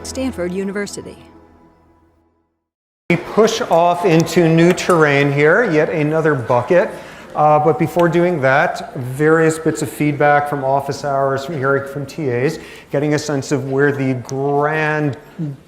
Stanford University. We push off into new terrain here, yet another bucket. But before doing that, various bits of feedback from office hours, from hearing from TAs, getting a sense of where the grand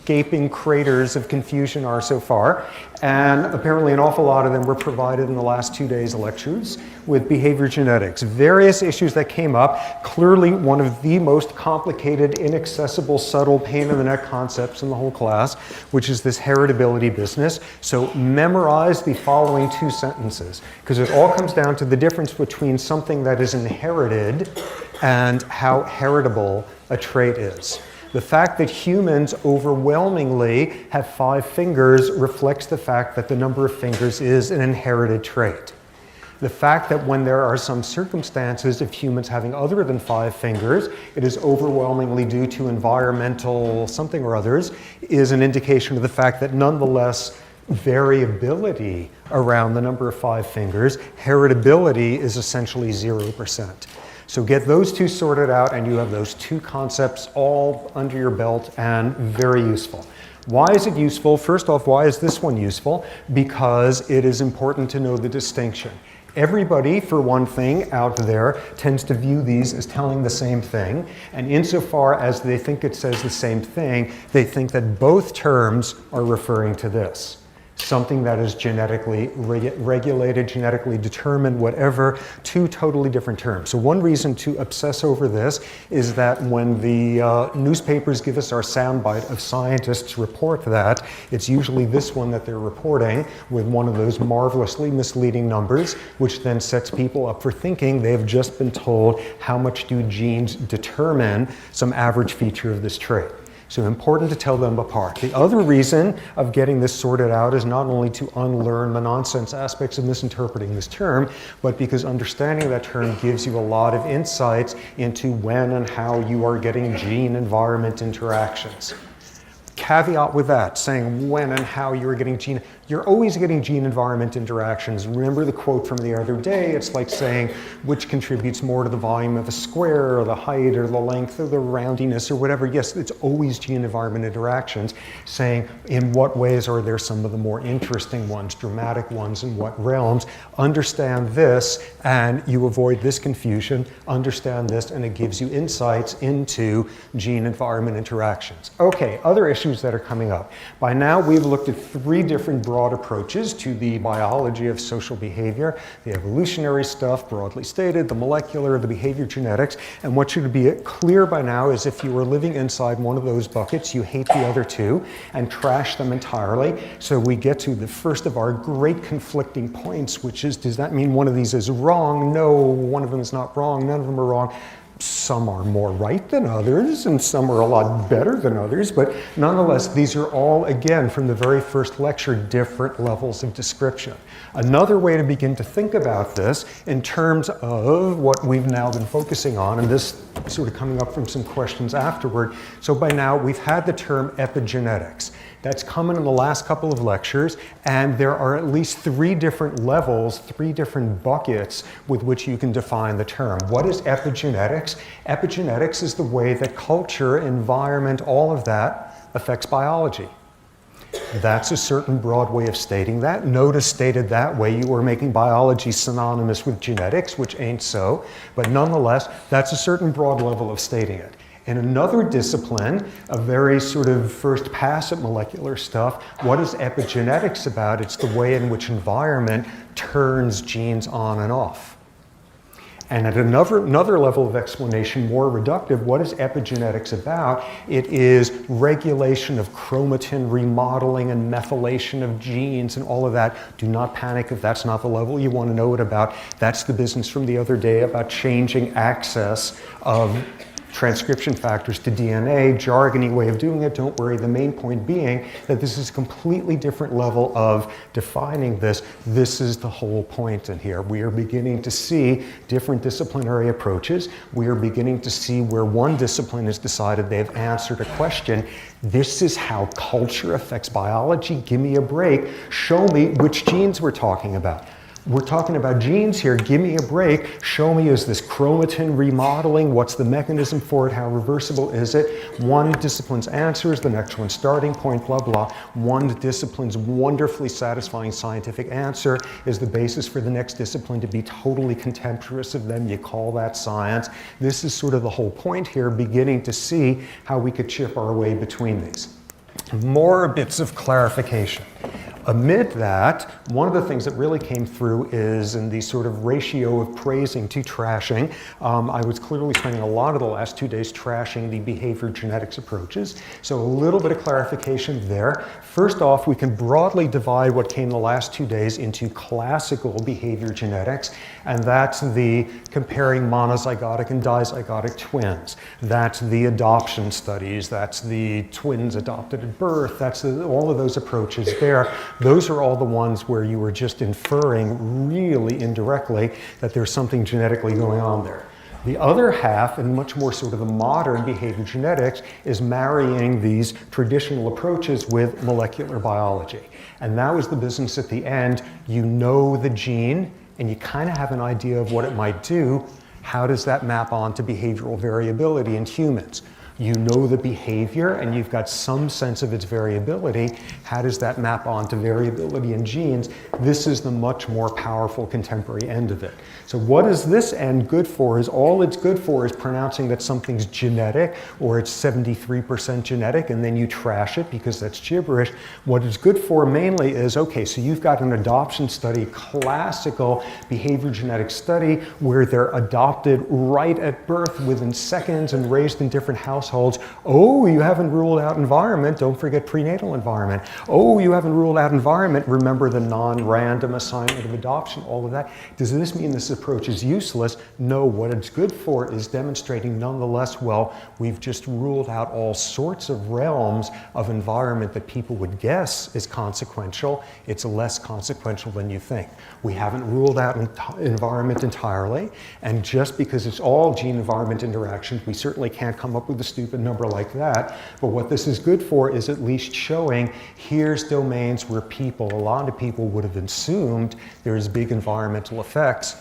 gaping craters of confusion are so far. And apparently an awful lot of them were provided in the last 2 days' lectures with behavior genetics. Various issues that came up, clearly one of the most complicated, inaccessible, subtle pain in the neck concepts in the whole class, which is this heritability business. So memorize the following 2 sentences, because it all comes down to the difference between something that is inherited and how heritable a trait is. The fact that humans overwhelmingly have 5 fingers reflects the fact that the number of fingers is an inherited trait. The fact that when there are some circumstances of humans having other than 5 fingers, it is overwhelmingly due to environmental something or others, is an indication of the fact that nonetheless variability around the number of 5 fingers, heritability is essentially 0%. So get those 2 sorted out and you have those 2 concepts all under your belt and very useful. Why is it useful? First off, why is this one useful? Because it is important to know the distinction. Everybody, for one thing, out there tends to view these as telling the same thing, and insofar as they think it says the same thing, they think that both terms are referring to this. Something that is genetically regulated, genetically determined, whatever, 2 totally different terms. So one reason to obsess over this is that when the newspapers give us our soundbite of scientists report that, it's usually this one that they're reporting with one of those marvelously misleading numbers, which then sets people up for thinking they've just been told how much do genes determine some average feature of this trait. So important to tell them apart. The other reason of getting this sorted out is not only to unlearn the nonsense aspects of misinterpreting this term, but because understanding that term gives you a lot of insights into when and how you are getting gene-environment interactions. Caveat with that, saying when and how you're getting gene, you're always getting gene-environment interactions. Remember the quote from the other day, it's like saying which contributes more to the volume of a square, or the height, or the length, or the roundiness, or whatever. Yes, it's always gene-environment interactions, saying in what ways are there some of the more interesting ones, dramatic ones, in what realms. Understand this, and you avoid this confusion. Understand this, and it gives you insights into gene-environment interactions. Okay, other issues that are coming up. By now, we've looked at 3 different broad approaches to the biology of social behavior: the evolutionary stuff, broadly stated, the molecular, the behavior genetics. And what should be clear by now is if you were living inside one of those buckets, you hate the other 2 and trash them entirely. So we get to the first of our great conflicting points, which is, does that mean one of these is wrong? No, one of them is not wrong. None of them are wrong. Some are more right than others, and some are a lot better than others, but nonetheless, these are all, again, from the very first lecture, different levels of description. Another way to begin to think about this in terms of what we've now been focusing on, and this sort of coming up from some questions afterward. So by now, we've had the term epigenetics. That's come in the last couple of lectures, and there are at least 3 different levels, 3 different buckets with which you can define the term. What is epigenetics? Epigenetics is the way that culture, environment, all of that affects biology. That's a certain broad way of stating that. Notice stated that way, you are making biology synonymous with genetics, which ain't so, but nonetheless, that's a certain broad level of stating it. In another discipline, a very sort of first pass at molecular stuff, what is epigenetics about? It's the way in which environment turns genes on and off. And at another level of explanation, more reductive, what is epigenetics about? It is regulation of chromatin remodeling and methylation of genes and all of that. Do not panic if that's not the level you want to know it about. That's the business from the other day about changing access of transcription factors to DNA, jargony way of doing it, don't worry. The main point being that this is a completely different level of defining this. This is the whole point in here. We are beginning to see different disciplinary approaches. We are beginning to see where one discipline has decided they've answered a question. This is how culture affects biology. Give me a break. Show me which genes we're talking about. We're talking about genes here. Give me a break. Show me, is this chromatin remodeling? What's the mechanism for it? How reversible is it? One discipline's answers, the next one's starting point, blah, blah. One discipline's wonderfully satisfying scientific answer is the basis for the next discipline to be totally contemptuous of them. You call that science. This is sort of the whole point here, beginning to see how we could chip our way between these. More bits of clarification. Amid that, one of the things that really came through is in the sort of ratio of praising to trashing. I was clearly spending a lot of the last 2 days trashing the behavior genetics approaches. So a little bit of clarification there. First off, we can broadly divide what came the last 2 days into classical behavior genetics, and that's the comparing monozygotic and dizygotic twins. That's the adoption studies. That's the twins adopted at birth. That's all of those approaches there. Those are all the ones where you were just inferring really indirectly that there's something genetically going on there. The other half, and much more sort of the modern behavior genetics, is marrying these traditional approaches with molecular biology. And that was the business at the end. You know the gene, and you kind of have an idea of what it might do. How does that map onto behavioral variability in humans? You know the behavior, and you've got some sense of its variability. How does that map onto variability in genes? This is the much more powerful contemporary end of it. So what is this end good for? Is all it's good for is pronouncing that something's genetic, or it's 73% genetic, and then you trash it because that's gibberish. What it's good for mainly is, okay, so you've got an adoption study, classical behavior genetic study, where they're adopted right at birth within seconds and raised in different households. Oh, you haven't ruled out environment. Don't forget prenatal environment. Oh, you haven't ruled out environment. Remember the non-random assignment of adoption, all of that. Does this mean this approach is useless? No, what it's good for is demonstrating nonetheless, well, we've just ruled out all sorts of realms of environment that people would guess is consequential. It's less consequential than you think. We haven't ruled out environment entirely, and just because it's all gene-environment interactions, we certainly can't come up with a stupid number like that. But what this is good for is at least showing here's domains where people, a lot of people would have assumed there's big environmental effects,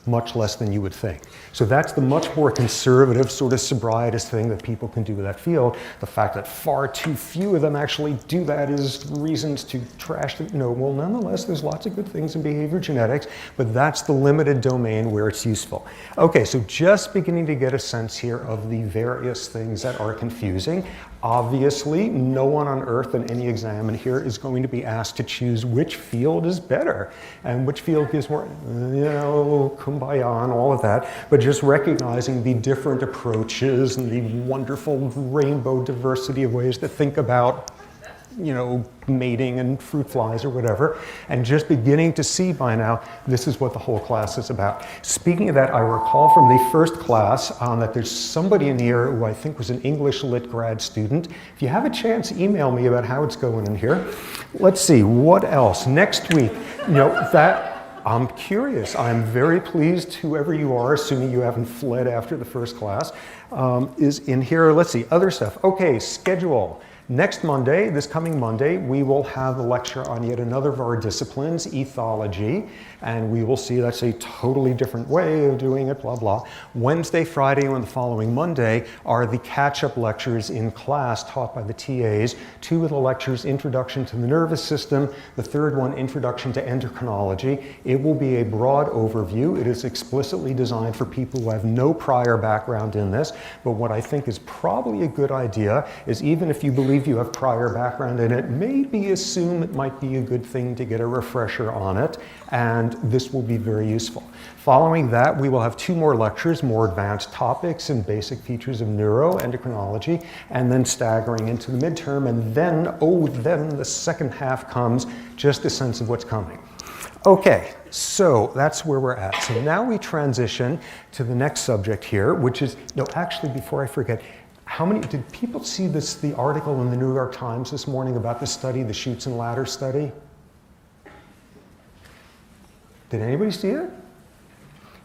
much less than you would think. So that's the much more conservative sort of sobrietist thing that people can do with that field. The fact that far too few of them actually do that is reasons to trash them. No, well, nonetheless, there's lots of good things in behavior genetics, but that's the limited domain where it's useful. Okay, so just beginning to get a sense here of the various things that are confusing. Obviously, no one on earth in any exam in here is going to be asked to choose which field is better and which field gives more, kumbaya and all of that, but just recognizing the different approaches and the wonderful rainbow diversity of ways to think about, mating and fruit flies or whatever, and just beginning to see by now, this is what the whole class is about. Speaking of that, I recall from the first class that there's somebody in here who I think was an English lit grad student. If you have a chance, email me about how it's going in here. Let's see, what else? Next week, I'm curious. I'm very pleased, whoever you are, assuming you haven't fled after the first class, is in here. Let's see, other stuff. Okay, schedule. Next Monday, this coming Monday, we will have a lecture on yet another of our disciplines, ethology, and we will see that's a totally different way of doing it, blah, blah. Wednesday, Friday, and the following Monday are the catch-up lectures in class taught by the TAs. Two of the lectures, Introduction to the Nervous System, the third one, Introduction to Endocrinology. It will be a broad overview. It is explicitly designed for people who have no prior background in this, but what I think is probably a good idea is even if you believe you have prior background in it, maybe assume it might be a good thing to get a refresher on it, and this will be very useful. Following that, we will have two more lectures, more advanced topics and basic features of neuroendocrinology, and then staggering into the midterm, and then the second half comes, just a sense of what's coming. Okay, so that's where we're at. So now we transition to the next subject here, which is, actually, before I forget, did people see the article in the New York Times this morning about the study, the Chutes and Ladders study? Did anybody see it?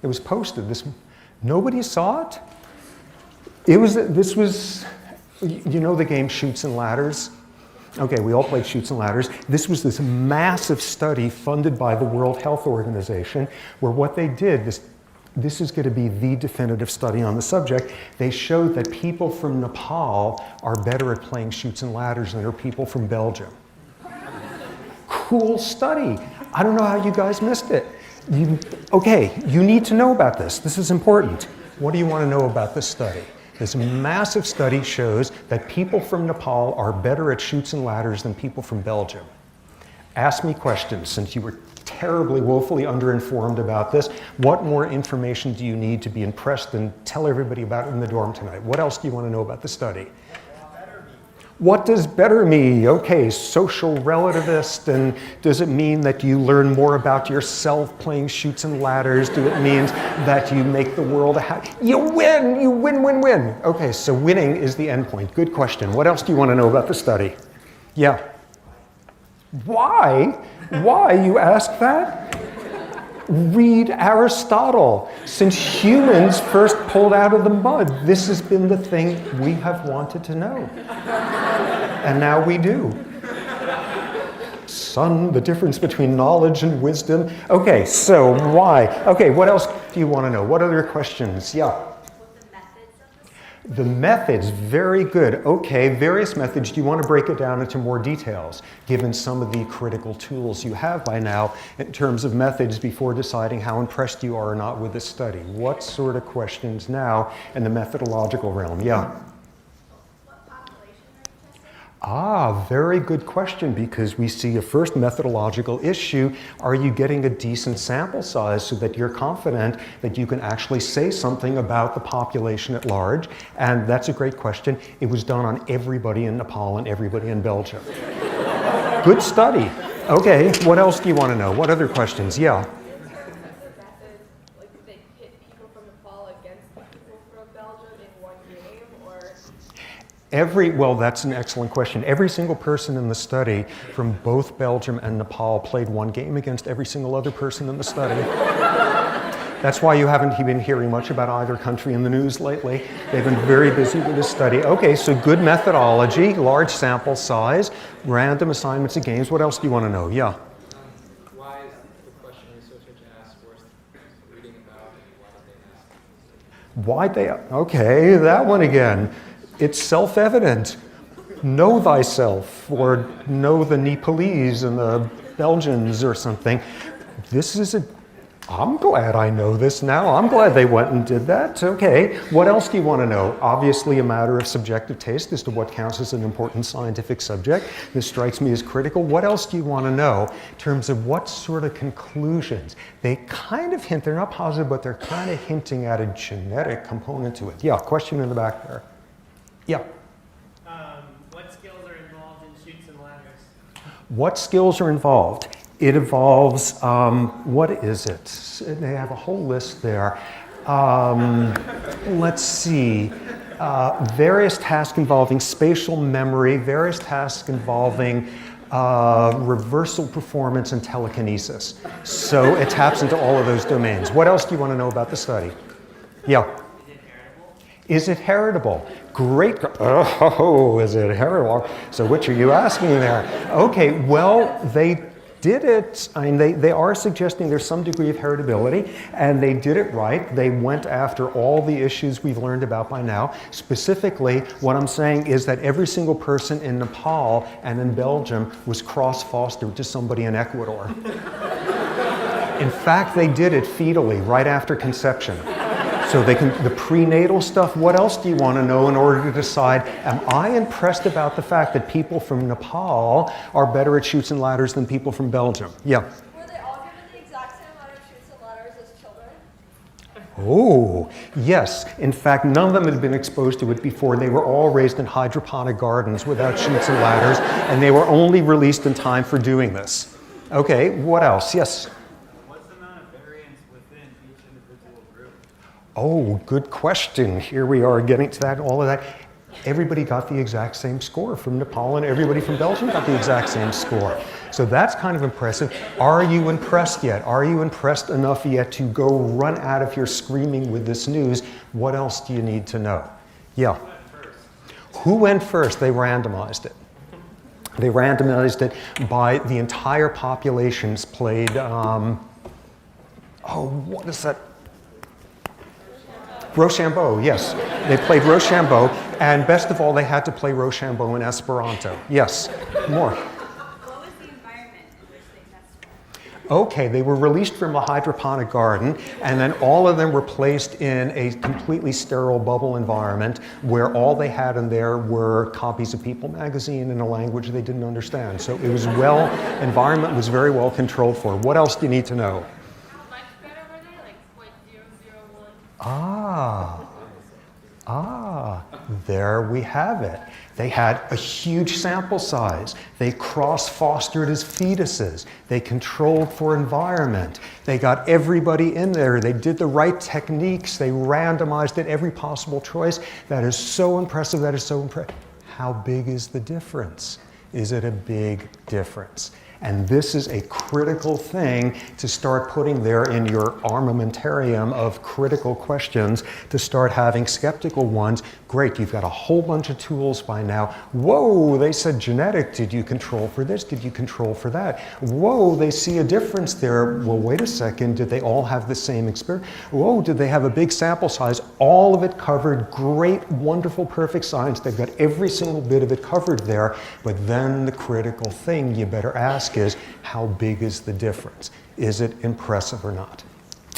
It was posted. Nobody saw it? This was, the game Chutes and Ladders? Okay, we all played Chutes and Ladders. This was this massive study funded by the World Health Organization, where what they did, this is going to be the definitive study on the subject. They showed that people from Nepal are better at playing Chutes and Ladders than are people from Belgium. Cool study. I don't know how you guys missed it. Okay, you need to know about this. This is important. What do you want to know about this study? This massive study shows that people from Nepal are better at Chutes and Ladders than people from Belgium. Ask me questions, since you were terribly, woefully underinformed about this. What more information do you need to be impressed and tell everybody about it in the dorm tonight? What else do you want to know about the study? What does better mean? Okay, social relativist, and does it mean that you learn more about yourself playing Chutes and Ladders? Do it mean that you make the world a happy? You win, win, win. Okay, so winning is the end point. Good question. What else do you want to know about the study? Yeah. Why? Why, you ask that? Read Aristotle. Since humans first pulled out of the mud, this has been the thing we have wanted to know. And now we do. Son, the difference between knowledge and wisdom. Okay, so why? Okay, what else do you want to know? What other questions? Yeah. The methods, very good. Okay, various methods. Do you want to break it down into more details, given some of the critical tools you have by now in terms of methods before deciding how impressed you are or not with this study? What sort of questions now in the methodological realm? Yeah. Ah, very good question, because we see a first methodological issue. Are you getting a decent sample size so that you're confident that you can actually say something about the population at large? And that's a great question. It was done on everybody in Nepal and everybody in Belgium. Good study. Okay, what else do you want to know? What other questions? Yeah. Well, that's an excellent question. Every single person in the study from both Belgium and Nepal played one game against every single other person in the study. That's why you haven't been hearing much about either country in the news lately. They've been very busy with this study. Okay, so good methodology, large sample size, random assignments of games. What else do you want to know? Yeah. Why is the question researchers ask worth reading about, and why did they ask? Okay, that one again. It's self-evident. Know thyself, or know the Nepalese and the Belgians or something. I'm glad I know this now. I'm glad they went and did that. Okay, what else do you want to know? Obviously a matter of subjective taste as to what counts as an important scientific subject. This strikes me as critical. What else do you want to know in terms of what sort of conclusions? They kind of hint, they're not positive, but they're kind of hinting at a genetic component to it. Yeah, question in the back there. Yeah. What skills are involved in Chutes and Ladders? What skills are involved? It involves, what is it? They have a whole list there. Let's see. Various tasks involving spatial memory, various tasks involving reversal performance and telekinesis. So it taps into all of those domains. What else do you want to know about the study? Yeah. Is it heritable? Great. Oh, is it heritable? So which are you asking there? Okay, well, they did it. I mean, they are suggesting there's some degree of heritability, and they did it right. They went after all the issues we've learned about by now. Specifically, what I'm saying is that every single person in Nepal and in Belgium was cross-fostered to somebody in Ecuador. In fact, they did it fetally, right after conception. So the prenatal stuff, what else do you want to know in order to decide, am I impressed about the fact that people from Nepal are better at Chutes and Ladders than people from Belgium? Yeah. Were they all given the exact same amount of Chutes and Ladders as children? Oh, yes. In fact, none of them had been exposed to it before. They were all raised in hydroponic gardens without Chutes and Ladders, and they were only released in time for doing this. Okay, what else? Yes? Oh, good question. Here we are getting to that, all of that. Everybody got the exact same score from Nepal, and everybody from Belgium got the exact same score. So that's kind of impressive. Are you impressed yet? Are you impressed enough yet to go run out of here screaming with this news? What else do you need to know? Yeah. Who went first? They randomized it. They randomized it by the entire populations played, what is that? Rochambeau, yes. They played Rochambeau, and best of all, they had to play Rochambeau in Esperanto. Yes, more. What was the environment in which they tested? Okay, they were released from a hydroponic garden, and then all of them were placed in a completely sterile bubble environment where all they had in there were copies of People magazine in a language they didn't understand. So it was environment was very well controlled for. What else do you need to know? How much better were they? Like 0.001? There we have it. They had a huge sample size. They cross-fostered as fetuses. They controlled for environment. They got everybody in there. They did the right techniques. They randomized it every possible choice. That is so impressive. That is so impressive. How big is the difference? Is it a big difference? And this is a critical thing to start putting there in your armamentarium of critical questions, to start having skeptical ones. Great, you've got a whole bunch of tools by now. Whoa, they said genetic. Did you control for this? Did you control for that? Whoa, they see a difference there. Well, wait a second. Did they all have the same experience? Whoa, did they have a big sample size? All of it covered. Great, wonderful, perfect science. They've got every single bit of it covered there. But then the critical thing you better ask is, how big is the difference? Is it impressive or not?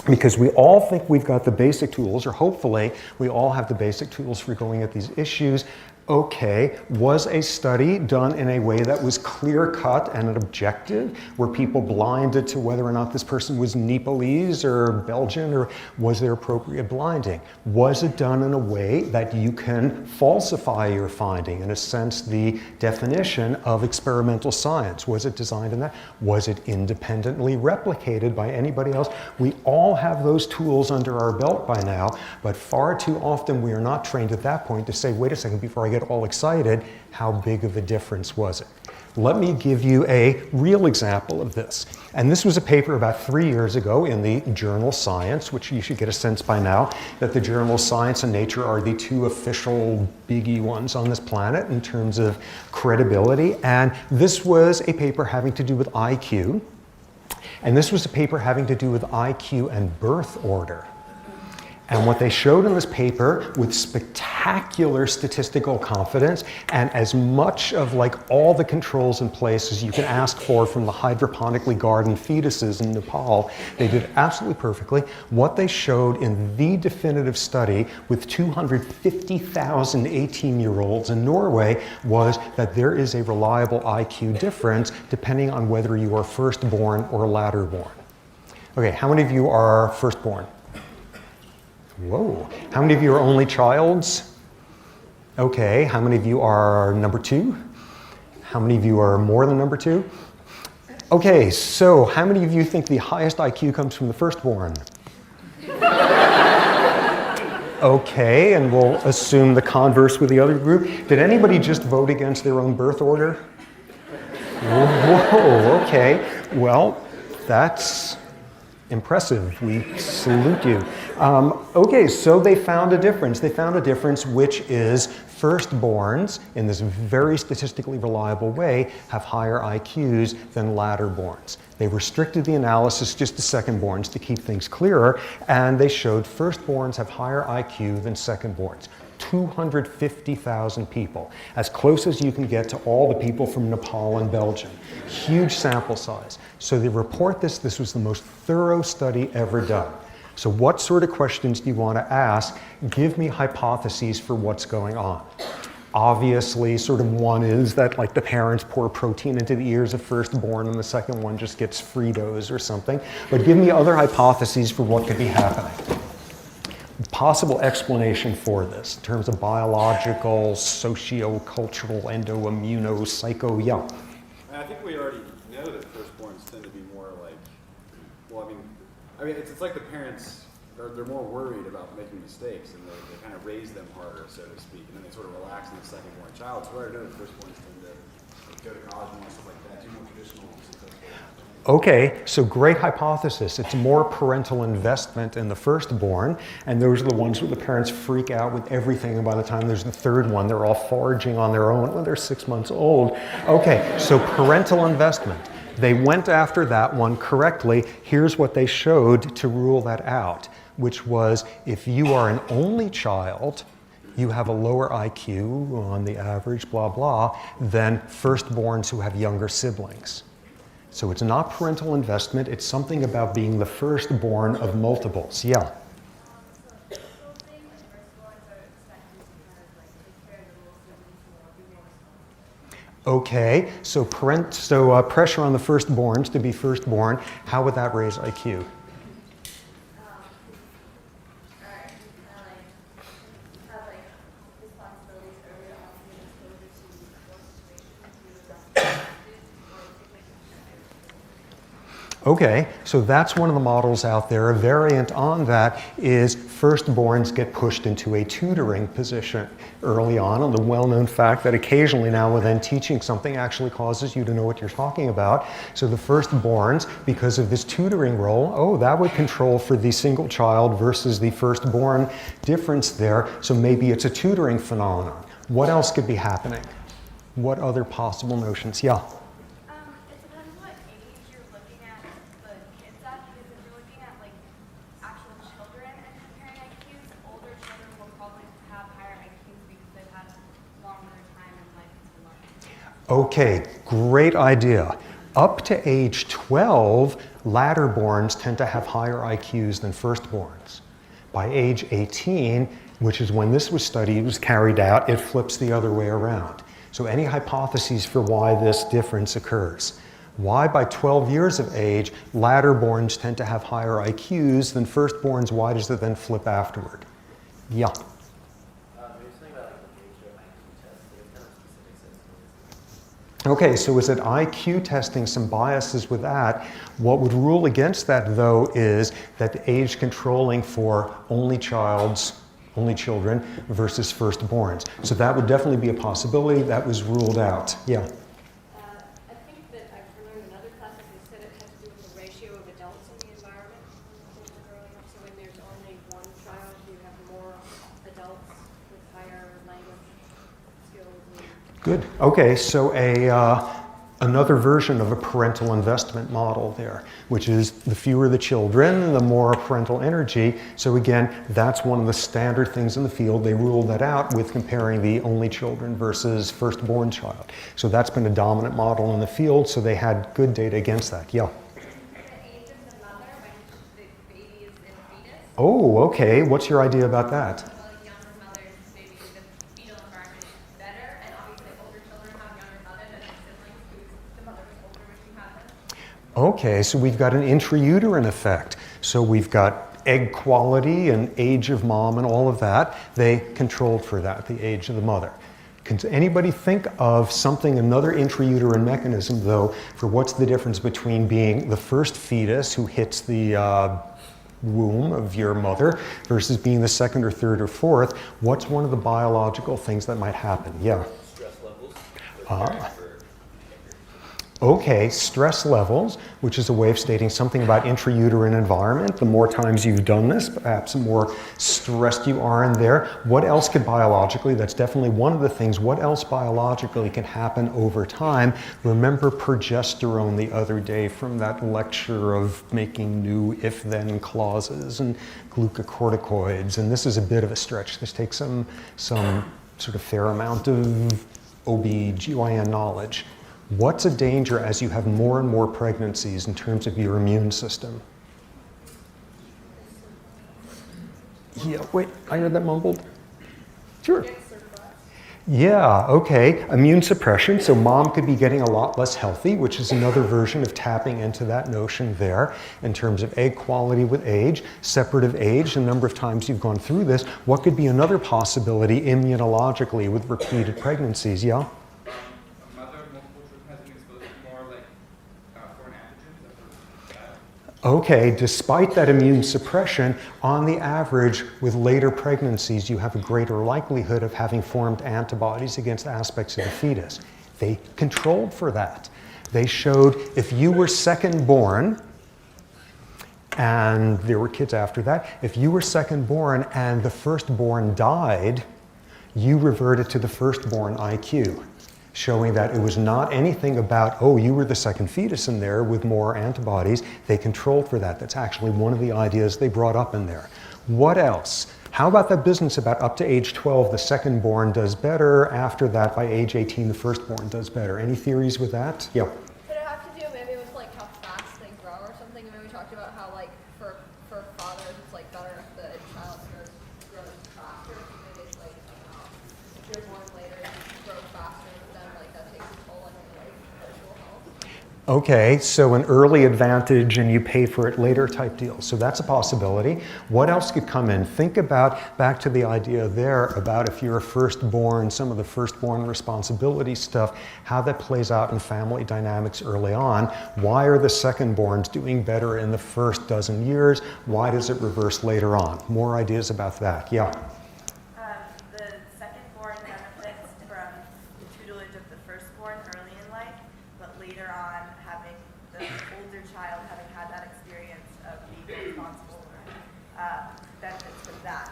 Because we all think we've got the basic tools, or hopefully we all have the basic tools for going at these issues. Okay, was a study done in a way that was clear-cut and an objective? Were people blinded to whether or not this person was Nepalese or Belgian, or was there appropriate blinding? Was it done in a way that you can falsify your finding? In a sense, the definition of experimental science. Was it designed in that? Was it independently replicated by anybody else? We all have those tools under our belt by now, but far too often we are not trained at that point to say, wait a second, before I get all excited, how big of a difference was it? Let me give you a real example of this. And this was a paper about 3 years ago in the journal Science, which you should get a sense by now that the journals Science and Nature are the two official biggie ones on this planet in terms of credibility. And this was a paper having to do with IQ. And this was a paper having to do with IQ and birth order. And what they showed in this paper with spectacular statistical confidence and as much of like all the controls in place as you can ask for from the hydroponically gardened fetuses in Nepal, they did absolutely perfectly. What they showed in the definitive study with 250,000 18-year-olds in Norway was that there is a reliable IQ difference depending on whether you are firstborn or latter-born. Okay, how many of you are firstborn? Whoa. How many of you are only childs? Okay. How many of you are number two? How many of you are more than number two? Okay, so how many of you think the highest IQ comes from the firstborn? Okay, and we'll assume the converse with the other group. Did anybody just vote against their own birth order? Whoa, okay. Well, that's impressive. We salute you. Okay, so they found a difference. They found a difference which is firstborns, in this very statistically reliable way, have higher IQs than latterborns. They restricted the analysis just to secondborns to keep things clearer, and they showed firstborns have higher IQ than secondborns. 250,000 people, as close as you can get to all the people from Nepal and Belgium. Huge sample size. So they report this was the most thorough study ever done. So what sort of questions do you want to ask? Give me hypotheses for what's going on. Obviously, sort of one is that like the parents pour protein into the ears of firstborn and the second one just gets Fritos or something. But give me other hypotheses for what could be happening. Possible explanation for this in terms of biological, socio-cultural, endo-immuno, psycho, yeah. I think we already know that firstborns tend to be more like, well, I mean, it's like the parents, they're more worried about making mistakes and they kind of raise them harder, so to speak, and then they sort of relax in the second-born child. So we already know that firstborns tend to go to college and stuff like that, do more traditional, successful. Okay, so great hypothesis. It's more parental investment in the firstborn, and those are the ones where the parents freak out with everything, and by the time there's the third one, they're all foraging on their own when they're 6 months old. Okay, so parental investment. They went after that one correctly. Here's what they showed to rule that out, which was if you are an only child, you have a lower IQ on the average, blah, blah, than firstborns who have younger siblings. So it's not parental investment, it's something about being the firstborn of multiples. Yeah. Okay, so pressure on the firstborns to be firstborn, how would that raise IQ? Okay, so that's one of the models out there. A variant on that is firstborns get pushed into a tutoring position early on, and the well-known fact that occasionally now and then teaching something actually causes you to know what you're talking about. So the firstborns, because of this tutoring role, oh, that would control for the single child versus the firstborn difference there. So maybe it's a tutoring phenomenon. What else could be happening? What other possible notions? Yeah. It depends what age you're looking at the kids at, because if you're looking at like actual children and comparing IQs, older children will probably have higher IQs because they've had longer time in life to learn. Okay, great idea. Up to age 12, latterborns tend to have higher IQs than firstborns. By age 18, which is when this was studied, was carried out, it flips the other way around. So any hypotheses for why this difference occurs? Why by 12 years of age, latterborns tend to have higher IQs than firstborns? Why does it then flip afterward? Yeah. Okay, so is it IQ testing, some biases with that? What would rule against that, though, is that the age controlling for only children versus firstborns. So that would definitely be a possibility. That was ruled out. Yeah. I think that I've learned in other classes they said it has to do with the ratio of adults in the environment when they're growing up. So when there's only one child, you have more adults with higher language skills. Good. Okay, so another version of a parental investment model there, which is the fewer the children, the more parental energy. So again, that's one of the standard things in the field. They ruled that out with comparing the only children versus firstborn child. So that's been a dominant model in the field, so they had good data against that. Yeah. The age of the mother when the baby is in the fetus. Oh, okay. What's your idea about that? Well, younger mothers, maybe the fetal environment is better, and obviously older children have younger mothers than their siblings who the mother was older when she had them. Okay, so we've got an intrauterine effect. So we've got egg quality and age of mom and all of that. They controlled for that, the age of the mother. Can anybody think of something, another intrauterine mechanism, though, for what's the difference between being the first fetus who hits the womb of your mother versus being the second or third or fourth? What's one of the biological things that might happen? Yeah. Stress levels. Okay, stress levels, which is a way of stating something about intrauterine environment. The more times you've done this, perhaps the more stressed you are in there. What else could biologically, that's definitely one of the things, what else biologically can happen over time? Remember progesterone the other day from that lecture of making new if-then clauses and glucocorticoids, and this is a bit of a stretch. This takes some sort of fair amount of OB/GYN knowledge. What's a danger as you have more and more pregnancies in terms of your immune system? Yeah, wait, I heard that mumbled. Sure. Yeah, okay. Immune suppression, so mom could be getting a lot less healthy, which is another version of tapping into that notion there in terms of egg quality with age, separative age, the number of times you've gone through this. What could be another possibility immunologically with repeated pregnancies? Yeah? Okay, despite that immune suppression, on the average, with later pregnancies, you have a greater likelihood of having formed antibodies against aspects of the fetus. They controlled for that. They showed if you were second born, and there were kids after that, if you were second born and the firstborn died, you reverted to the firstborn IQ, showing that it was not anything about, oh, you were the second fetus in there with more antibodies. They controlled for that. That's actually one of the ideas they brought up in there. What else? How about that business about up to age 12, the second-born does better. After that, by age 18, the firstborn does better. Any theories with that? Yeah. Could it have to do maybe with like how fast they grow or something? And maybe we talked about how like for fathers it's like better if the child grows faster. Maybe it's like if you're born later, you grow faster, then like that takes a toll on your like visual health. Okay, so an early advantage and you pay for it later type deal. So that's a possibility. What else could come in? Think about, back to the idea there about if you're a firstborn, some of the firstborn responsibility stuff, how that plays out in family dynamics early on. Why are the secondborns doing better in the first dozen years? Why does it reverse later on? More ideas about that. Yeah. The second-born benefits from the tutelage of the firstborn early in life, but later on having the older child having had that experience of being responsible benefits from that.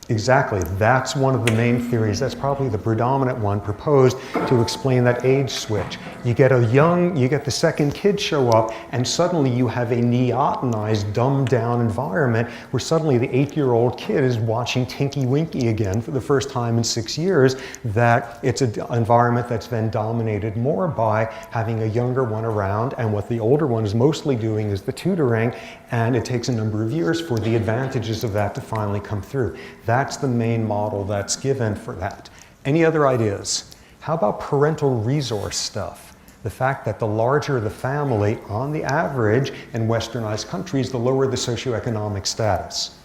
Exactly. That's one of the main theories. That's probably the predominant one proposed to explain that age switch. You get the second kid show up, and suddenly you have a neotenized, dumbed down environment where suddenly the 8-year-old kid is watching Tinky Winky again for the first time in 6 years. That it's an environment that's then dominated more by having a younger one around, and what the older one is mostly doing is the tutoring, and it takes a number of years for the advantages of that to finally come through. That's the main model that's given for that. Any other ideas? How about parental resource stuff? The fact that the larger the family, on the average, in westernized countries, the lower the socioeconomic status.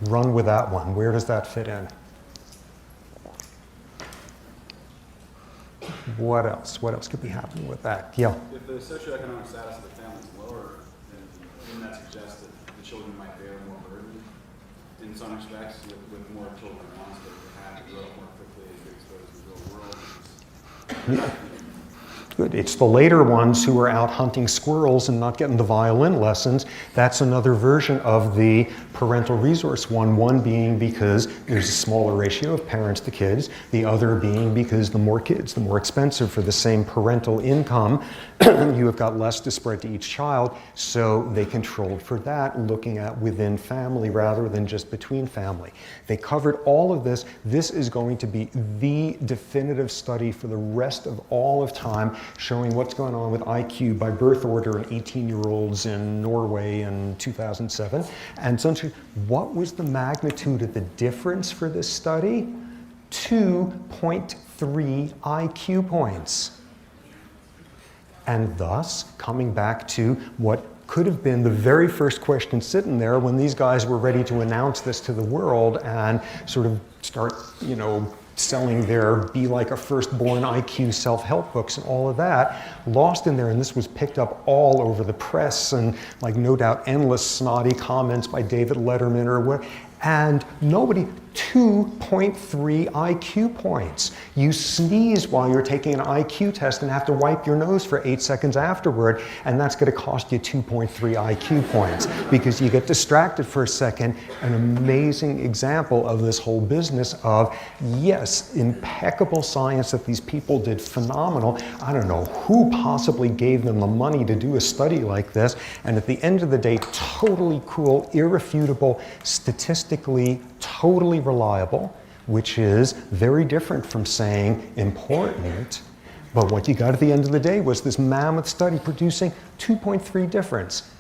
Run with that one. Where does that fit in? What else? What else could be happening with that? Yeah. If the socioeconomic status of the family is lower, then that suggests that the children might bear more burden in some respects with more children around, so they have to grow up more quickly and get exposed to the real world. Good. It's the later ones who are out hunting squirrels and not getting the violin lessons. That's another version of the parental resource one. One being because there's a smaller ratio of parents to kids. The other being because the more kids, the more expensive for the same parental income. You have got less to spread to each child, so they controlled for that, looking at within family rather than just between family. They covered all of this. This is going to be the definitive study for the rest of all of time, showing what's going on with IQ by birth order in 18-year-olds in Norway in 2007. And essentially, what was the magnitude of the difference for this study? 2.3 IQ points. And thus, coming back to what could have been the very first question sitting there when these guys were ready to announce this to the world and sort of start, selling their Be Like a Firstborn IQ self-help books and all of that, lost in there, and this was picked up all over the press and like no doubt endless snotty comments by David Letterman or what, and nobody, 2.3 IQ points. You sneeze while you're taking an IQ test and have to wipe your nose for 8 seconds afterward, and that's going to cost you 2.3 IQ points because you get distracted for a second. An amazing example of this whole business of, yes, impeccable science that these people did phenomenal. I don't know who possibly gave them the money to do a study like this, and at the end of the day, totally cool, irrefutable, statistically totally reliable, which is very different from saying important. But what you got at the end of the day was this mammoth study producing 2.3 difference.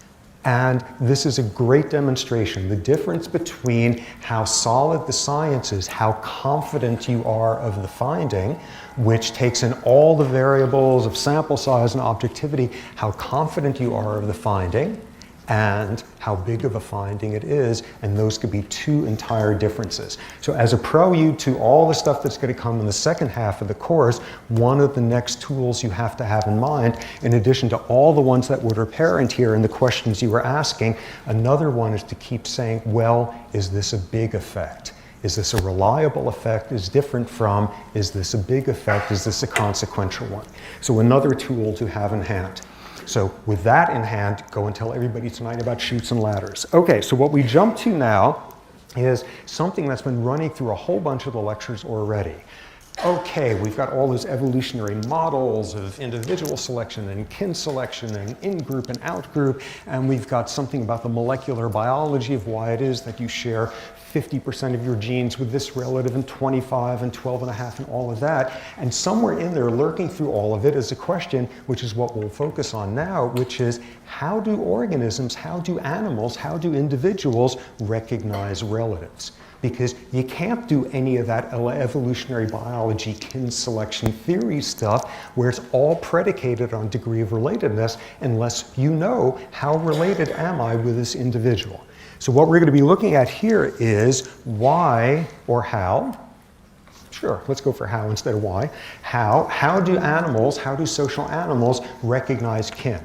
And this is a great demonstration. The difference between how solid the science is, how confident you are of the finding, which takes in all the variables of sample size and objectivity, how confident you are of the finding, and how big of a finding it is, and those could be two entire differences. So as a prelude to all the stuff that's going to come in the second half of the course, one of the next tools you have to have in mind, in addition to all the ones that were apparent here in the questions you were asking, another one is to keep saying, well, is this a big effect? Is this a reliable effect? Is different from, is this a big effect? Is this a consequential one? So another tool to have in hand. So with that in hand, go and tell everybody tonight about chutes and ladders. Okay, so what we jump to now is something that's been running through a whole bunch of the lectures already. Okay, we've got all those evolutionary models of individual selection and kin selection and in-group and out-group, and we've got something about the molecular biology of why it is that you share 50% of your genes with this relative and 25 and 12 and a half and all of that. And somewhere in there, lurking through all of it, is a question, which is what we'll focus on now, which is how do organisms, how do animals, how do individuals recognize relatives? Because you can't do any of that evolutionary biology, kin selection theory stuff where it's all predicated on degree of relatedness unless you know how related am I with this individual. So what we're going to be looking at here is why or how. Sure, let's go for how instead of why. How do animals, how do social animals recognize kin?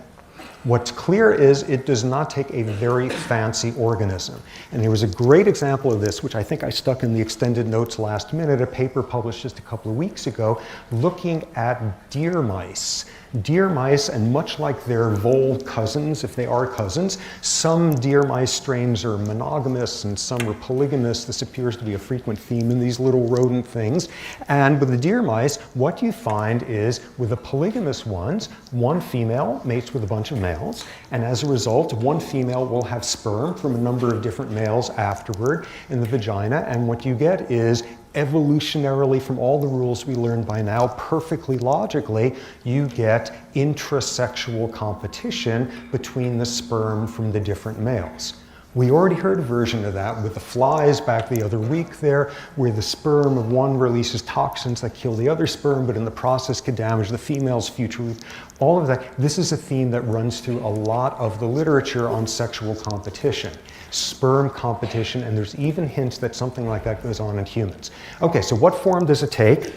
What's clear is it does not take a very fancy organism. And there was a great example of this, which I think I stuck in the extended notes last minute, a paper published just a couple of weeks ago, looking at deer mice. Deer mice, and much like their vole cousins, if they are cousins, some deer mice strains are monogamous and some are polygamous. This appears to be a frequent theme in these little rodent things. And with the deer mice, what you find is with the polygamous ones, one female mates with a bunch of males, and as a result, one female will have sperm from a number of different males afterward in the vagina, and what you get is evolutionarily, from all the rules we learned by now, perfectly logically, you get intrasexual competition between the sperm from the different males. We already heard a version of that with the flies back the other week there, where the sperm of one releases toxins that kill the other sperm, but in the process can damage the female's future. All of that, this is a theme that runs through a lot of the literature on sexual competition. Sperm competition, and there's even hints that something like that goes on in humans. Okay, so what form does it take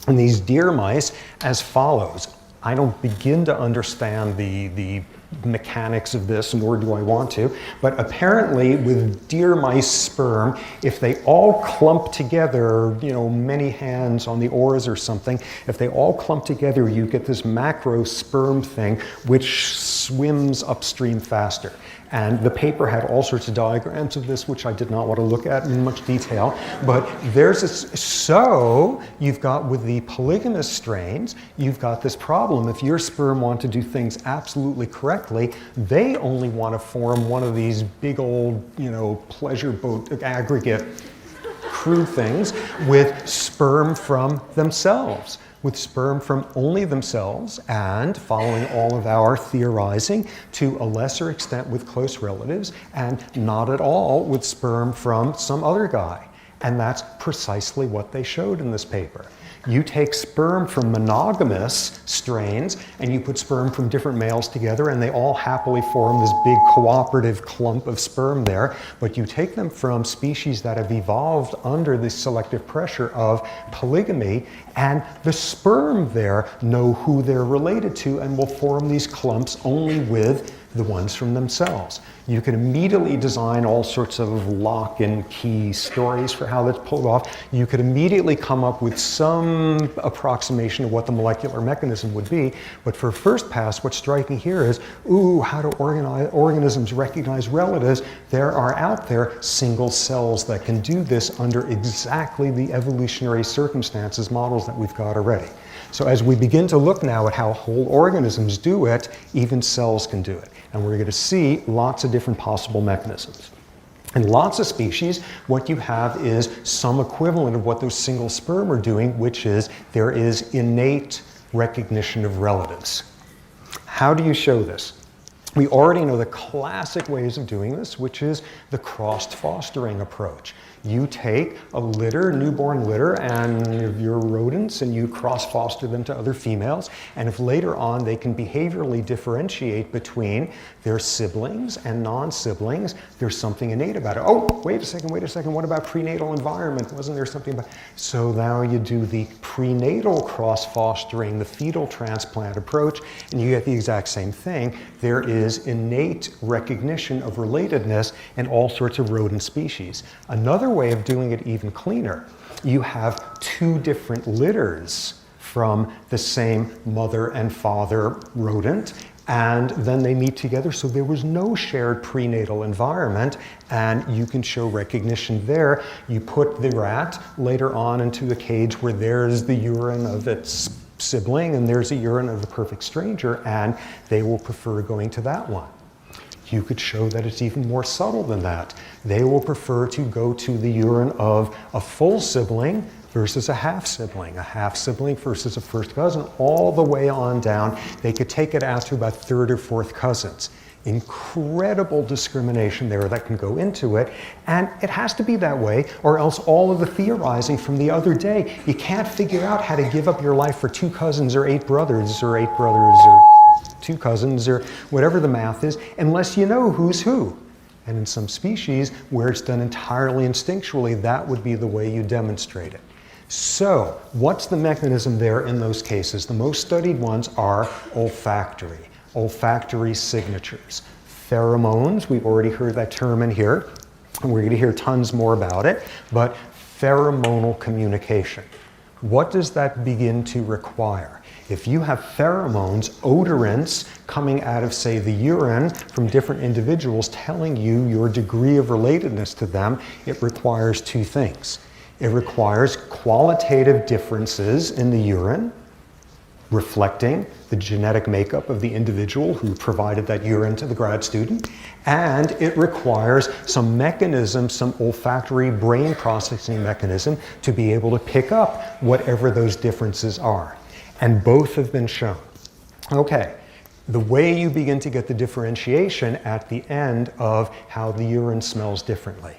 in these deer mice? As follows. I don't begin to understand the mechanics of this, nor do I want to, but apparently with deer mice sperm, if they all clump together, you know, many hands on the oars or something, if they all clump together, you get this macro sperm thing, which swims upstream faster. And the paper had all sorts of diagrams of this, which I did not want to look at in much detail. But there's this, so you've got with the polygamous strains, you've got this problem. If your sperm want to do things absolutely correctly, they only want to form one of these big old, you know, pleasure boat aggregate crew things with sperm from themselves. With sperm from only themselves, and following all of our theorizing, to a lesser extent with close relatives, and not at all with sperm from some other guy. And that's precisely what they showed in this paper. You take sperm from monogamous strains and you put sperm from different males together and they all happily form this big cooperative clump of sperm there. But you take them from species that have evolved under the selective pressure of polygamy, and the sperm there know who they're related to and will form these clumps only with the ones from themselves. You can immediately design all sorts of lock and key stories for how that's pulled off. You could immediately come up with some approximation of what the molecular mechanism would be. But for first pass, what's striking here is, ooh, how do organisms recognize relatives? There are out there single cells that can do this under exactly the evolutionary circumstances models that we've got already. So as we begin to look now at how whole organisms do it, even cells can do it. And we're going to see lots of different possible mechanisms. In lots of species, what you have is some equivalent of what those single sperm are doing, which is there is innate recognition of relatives. How do you show this? We already know the classic ways of doing this, which is the crossed fostering approach. You take a litter, newborn litter, and your rodents, and you cross-foster them to other females. And if later on they can behaviorally differentiate between their siblings and non-siblings, there's something innate about it. Oh, wait a second, what about prenatal environment? Wasn't there something about... So now you do the prenatal cross-fostering, the fetal transplant approach, and you get the exact same thing. There is innate recognition of relatedness in all sorts of rodent species. Another way of doing it even cleaner. You have 2 different litters from the same mother and father rodent, and then they meet together, so there was no shared prenatal environment, and you can show recognition there. You put the rat later on into a cage where there's the urine of its sibling and there's a urine of the perfect stranger, and they will prefer going to that one. You could show that it's even more subtle than that. They will prefer to go to the urine of a full sibling versus a half sibling versus a first cousin, all the way on down. They could take it out to about 3rd or 4th cousins. Incredible discrimination there that can go into it, and it has to be that way, or else all of the theorizing from the other day, you can't figure out how to give up your life for 2 cousins or 8 brothers or 2 cousins or whatever the math is, unless you know who's who. And in some species where it's done entirely instinctually, that would be the way you demonstrate it. So, what's the mechanism there in those cases? The most studied ones are olfactory signatures. Pheromones, we've already heard that term in here, and we're going to hear tons more about it, but pheromonal communication. What does that begin to require? If you have pheromones, odorants coming out of, say, the urine from different individuals telling you your degree of relatedness to them, it requires 2 things. It requires qualitative differences in the urine, reflecting the genetic makeup of the individual who provided that urine to the grad student, and it requires some mechanism, some olfactory brain processing mechanism to be able to pick up whatever those differences are. And both have been shown. Okay, the way you begin to get the differentiation at the end of how the urine smells differently.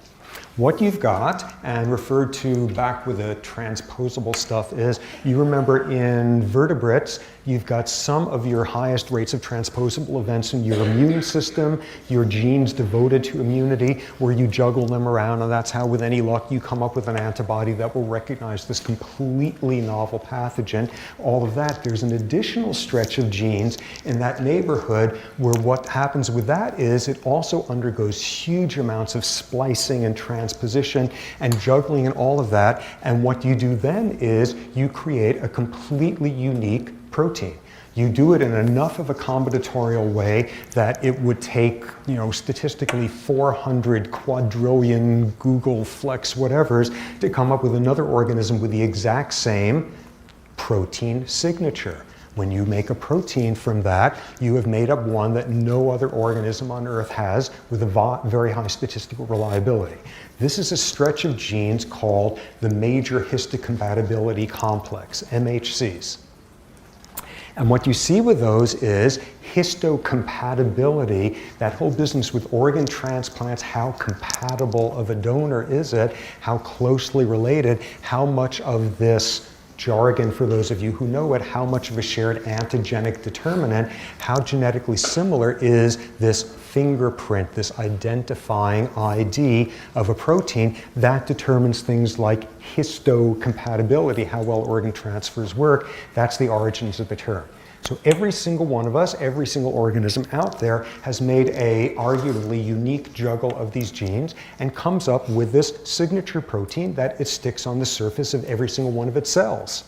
What you've got, and referred to back with the transposable stuff, is you remember in vertebrates, you've got some of your highest rates of transposable events in your immune system, your genes devoted to immunity, where you juggle them around, and that's how, with any luck, you come up with an antibody that will recognize this completely novel pathogen. All of that, there's an additional stretch of genes in that neighborhood where what happens with that is it also undergoes huge amounts of splicing and transposition and juggling and all of that. And what you do then is you create a completely unique protein. You do it in enough of a combinatorial way that it would take, statistically 400 quadrillion Google Flex whatevers to come up with another organism with the exact same protein signature. When you make a protein from that, you have made up one that no other organism on Earth has with a very high statistical reliability. This is a stretch of genes called the major histocompatibility complex, MHCs. And what you see with those is histocompatibility, that whole business with organ transplants, how compatible of a donor is it, how closely related, how much of this jargon, for those of you who know it, how much of a shared antigenic determinant, how genetically similar is this fingerprint, this identifying ID of a protein that determines things like histocompatibility, how well organ transfers work. That's the origins of the term. So every single one of us, every single organism out there has made a arguably unique juggle of these genes and comes up with this signature protein that it sticks on the surface of every single one of its cells.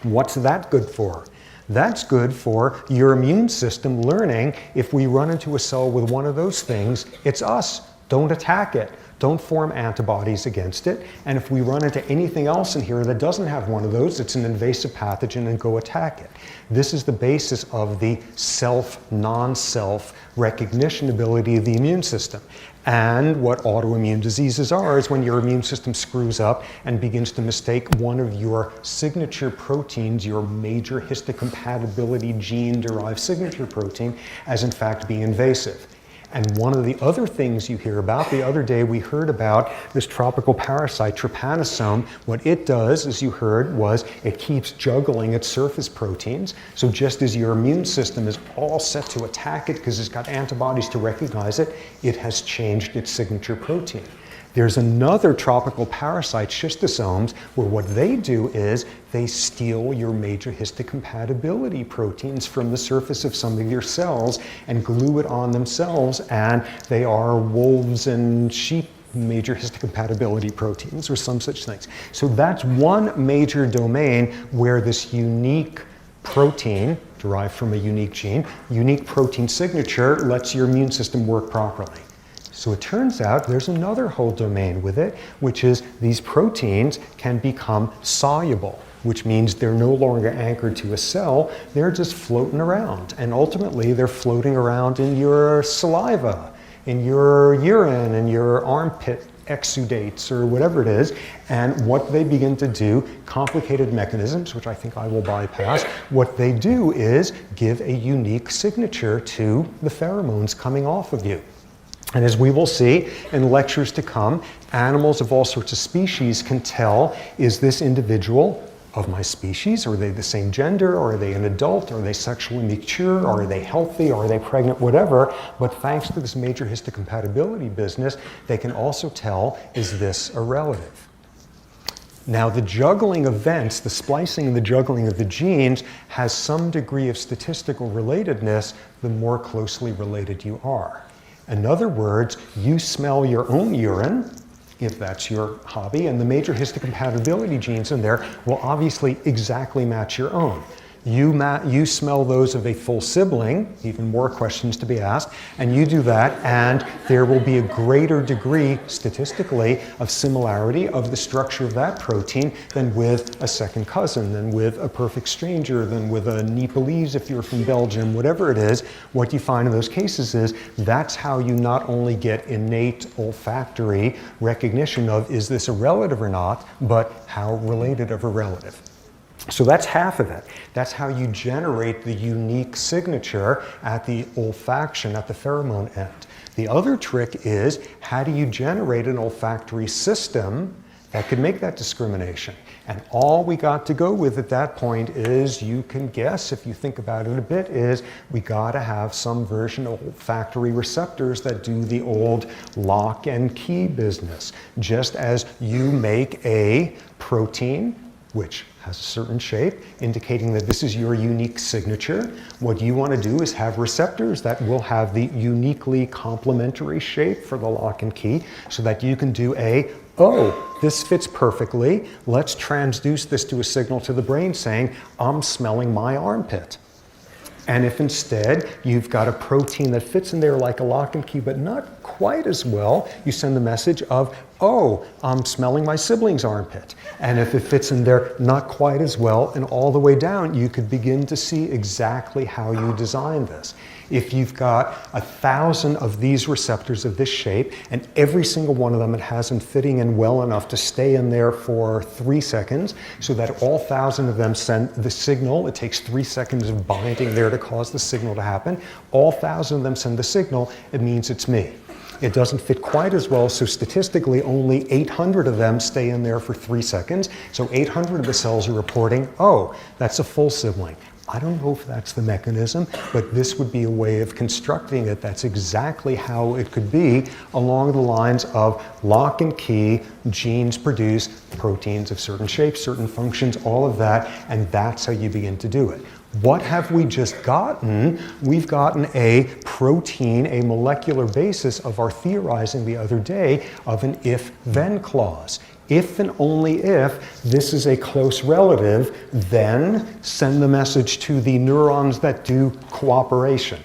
What's that good for? That's good for your immune system learning if we run into a cell with one of those things, it's us. Don't attack it. Don't form antibodies against it. And if we run into anything else in here that doesn't have one of those, it's an invasive pathogen, and go attack it. This is the basis of the self-non-self recognition ability of the immune system. And what autoimmune diseases are is when your immune system screws up and begins to mistake one of your signature proteins, your major histocompatibility gene-derived signature protein, as in fact being invasive. And one of the other things you hear about, the other day we heard about this tropical parasite, trypanosome. What it does, as you heard, was it keeps juggling its surface proteins. So just as your immune system is all set to attack it because it's got antibodies to recognize it, it has changed its signature protein. There's another tropical parasite, schistosomes, where what they do is they steal your major histocompatibility proteins from the surface of some of your cells and glue it on themselves, and they are wolves and sheep major histocompatibility proteins or some such things. So that's one major domain where this unique protein derived from a unique gene, unique protein signature lets your immune system work properly. So it turns out there's another whole domain with it, which is these proteins can become soluble, which means they're no longer anchored to a cell, they're just floating around. And ultimately, they're floating around in your saliva, in your urine, in your armpit exudates, or whatever it is. And what they begin to do, complicated mechanisms, which I think I will bypass, what they do is give a unique signature to the pheromones coming off of you. And as we will see in lectures to come, animals of all sorts of species can tell, is this individual of my species? Are they the same gender? Or are they an adult? Are they sexually mature? Or are they healthy? Or are they pregnant? Whatever. But thanks to this major histocompatibility business, they can also tell, is this a relative? Now, the juggling events, the splicing and the juggling of the genes has some degree of statistical relatedness the more closely related you are. In other words, you smell your own urine, if that's your hobby, and the major histocompatibility genes in there will obviously exactly match your own. You smell those of a full sibling, even more questions to be asked, and you do that, and there will be a greater degree, statistically, of similarity of the structure of that protein than with a second cousin, than with a perfect stranger, than with a Nepalese if you're from Belgium, whatever it is. What you find in those cases is that's how you not only get innate olfactory recognition of is this a relative or not, but how related of a relative. So that's half of it. That's how you generate the unique signature at the olfaction, at the pheromone end. The other trick is, how do you generate an olfactory system that can make that discrimination? And all we got to go with at that point is, you can guess, if you think about it a bit, is we got to have some version of olfactory receptors that do the old lock and key business. Just as you make a protein, which has a certain shape, indicating that this is your unique signature. What you want to do is have receptors that will have the uniquely complementary shape for the lock and key, so that you can do oh, this fits perfectly. Let's transduce this to a signal to the brain saying, I'm smelling my armpit. And if instead you've got a protein that fits in there like a lock and key, but not quite as well, you send the message of, oh, I'm smelling my sibling's armpit. And if it fits in there not quite as well, and all the way down, you could begin to see exactly how you designed this. If you've got 1,000 of these receptors of this shape, and every single one of them it hasn't fitting in well enough to stay in there for 3 seconds, so that all 1,000 of them send the signal, it takes 3 seconds of binding there to cause the signal to happen, all 1,000 of them send the signal, it means it's me. It doesn't fit quite as well, so statistically only 800 of them stay in there for 3 seconds, so 800 of the cells are reporting, oh, that's a full sibling. I don't know if that's the mechanism, but this would be a way of constructing it. That's exactly how it could be, along the lines of lock and key, genes produce proteins of certain shapes, certain functions, all of that, and that's how you begin to do it. What have we just gotten? We've gotten a protein, a molecular basis of our theorizing the other day of an if-then clause. If and only if this is a close relative, then send the message to the neurons that do cooperation.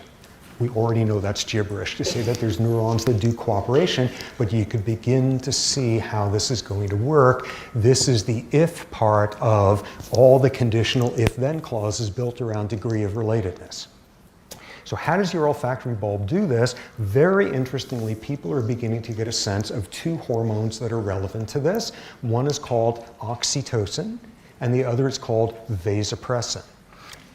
We already know that's gibberish to say that there's neurons that do cooperation, but you could begin to see how this is going to work. This is the if part of all the conditional if-then clauses built around degree of relatedness. So how does your olfactory bulb do this? Very interestingly, people are beginning to get a sense of 2 hormones that are relevant to this. One is called oxytocin, and the other is called vasopressin.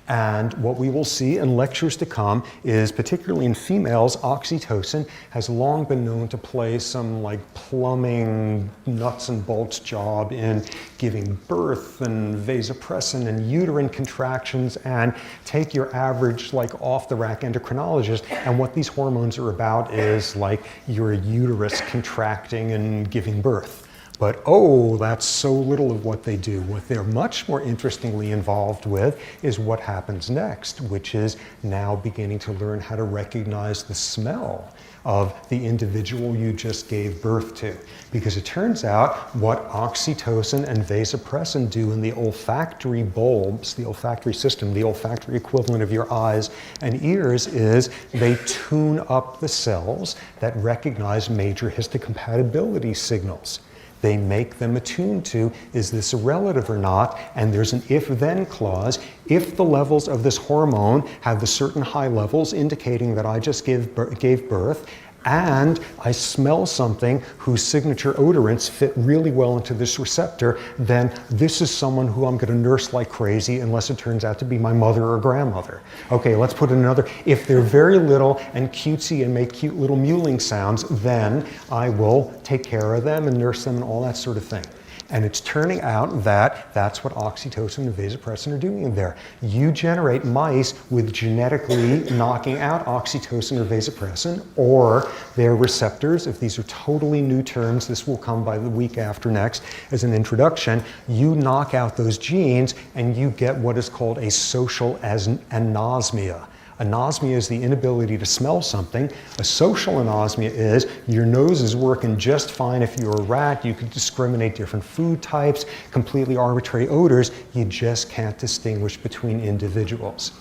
And what we will see in lectures to come is, particularly in females, oxytocin has long been known to play some like plumbing nuts and bolts job in giving birth, and vasopressin and uterine contractions, and take your average like off the rack endocrinologist, and what these hormones are about is like your uterus contracting and giving birth. But oh, that's so little of what they do. What they're much more interestingly involved with is what happens next, which is now beginning to learn how to recognize the smell of the individual you just gave birth to. Because it turns out what oxytocin and vasopressin do in the olfactory bulbs, the olfactory system, the olfactory equivalent of your eyes and ears, is they tune up the cells that recognize major histocompatibility signals. They make them attuned to, is this a relative or not? And there's an if-then clause. If the levels of this hormone have the certain high levels indicating that I just gave birth, and I smell something whose signature odorants fit really well into this receptor, then this is someone who I'm going to nurse like crazy unless it turns out to be my mother or grandmother. Okay, let's put another. If they're very little and cutesy and make cute little mewling sounds, then I will take care of them and nurse them and all that sort of thing. And it's turning out that that's what oxytocin and vasopressin are doing there. You generate mice with genetically knocking out oxytocin or vasopressin, or their receptors. If these are totally new terms, this will come by the week after next as an introduction. You knock out those genes and you get what is called a social anosmia. Anosmia is the inability to smell something. A social anosmia is your nose is working just fine. If you're a rat, you can discriminate different food types, completely arbitrary odors. You just can't distinguish between individuals.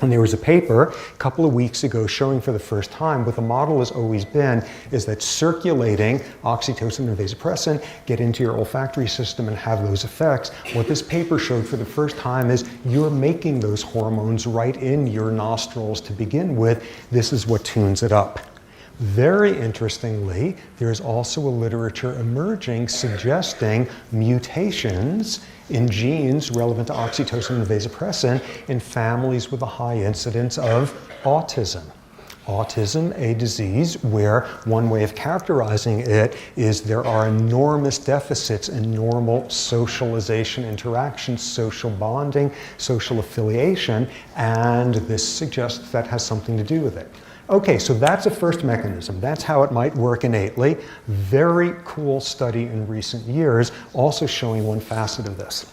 And there was a paper a couple of weeks ago showing for the first time what the model has always been is that circulating oxytocin and vasopressin get into your olfactory system and have those effects. What this paper showed for the first time is you're making those hormones right in your nostrils to begin with. This is what tunes it up. Very interestingly, there's also a literature emerging suggesting mutations in genes relevant to oxytocin and vasopressin in families with a high incidence of autism. Autism, a disease where one way of characterizing it is there are enormous deficits in normal socialization, interaction, social bonding, social affiliation, and this suggests that has something to do with it. Okay, so that's a first mechanism. That's how it might work innately. Very cool study in recent years, also showing one facet of this.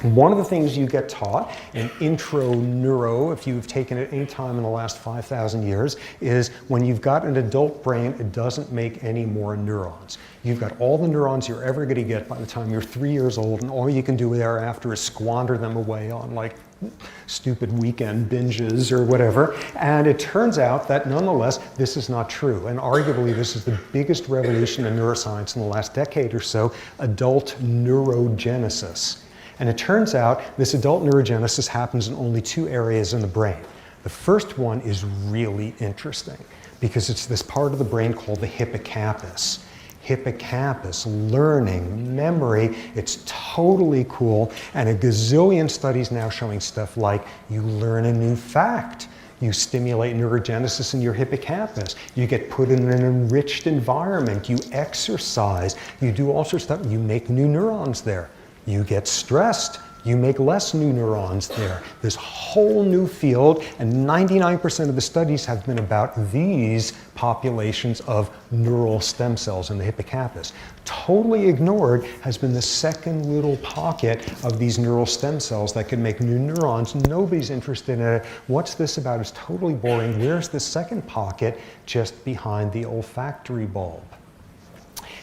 One of the things you get taught in intro neuro, if you've taken it any time in the last 5,000 years, is when you've got an adult brain, it doesn't make any more neurons. You've got all the neurons you're ever going to get by the time you're 3 years old, and all you can do thereafter is squander them away on like stupid weekend binges or whatever. And it turns out that nonetheless, this is not true. And arguably, this is the biggest revolution in neuroscience in the last decade or so, adult neurogenesis. And it turns out this adult neurogenesis happens in only 2 areas in the brain. The first one is really interesting because it's this part of the brain called the hippocampus. Hippocampus, learning, memory, it's totally cool. And a gazillion studies now showing stuff like you learn a new fact. You stimulate neurogenesis in your hippocampus. You get put in an enriched environment. You exercise. You do all sorts of stuff. You make new neurons there. You get stressed, you make less new neurons there. This whole new field, and 99% of the studies have been about these populations of neural stem cells in the hippocampus. Totally ignored has been the second little pocket of these neural stem cells that can make new neurons. Nobody's interested in it. What's this about? It's totally boring. Where's the second pocket? Just behind the olfactory bulb.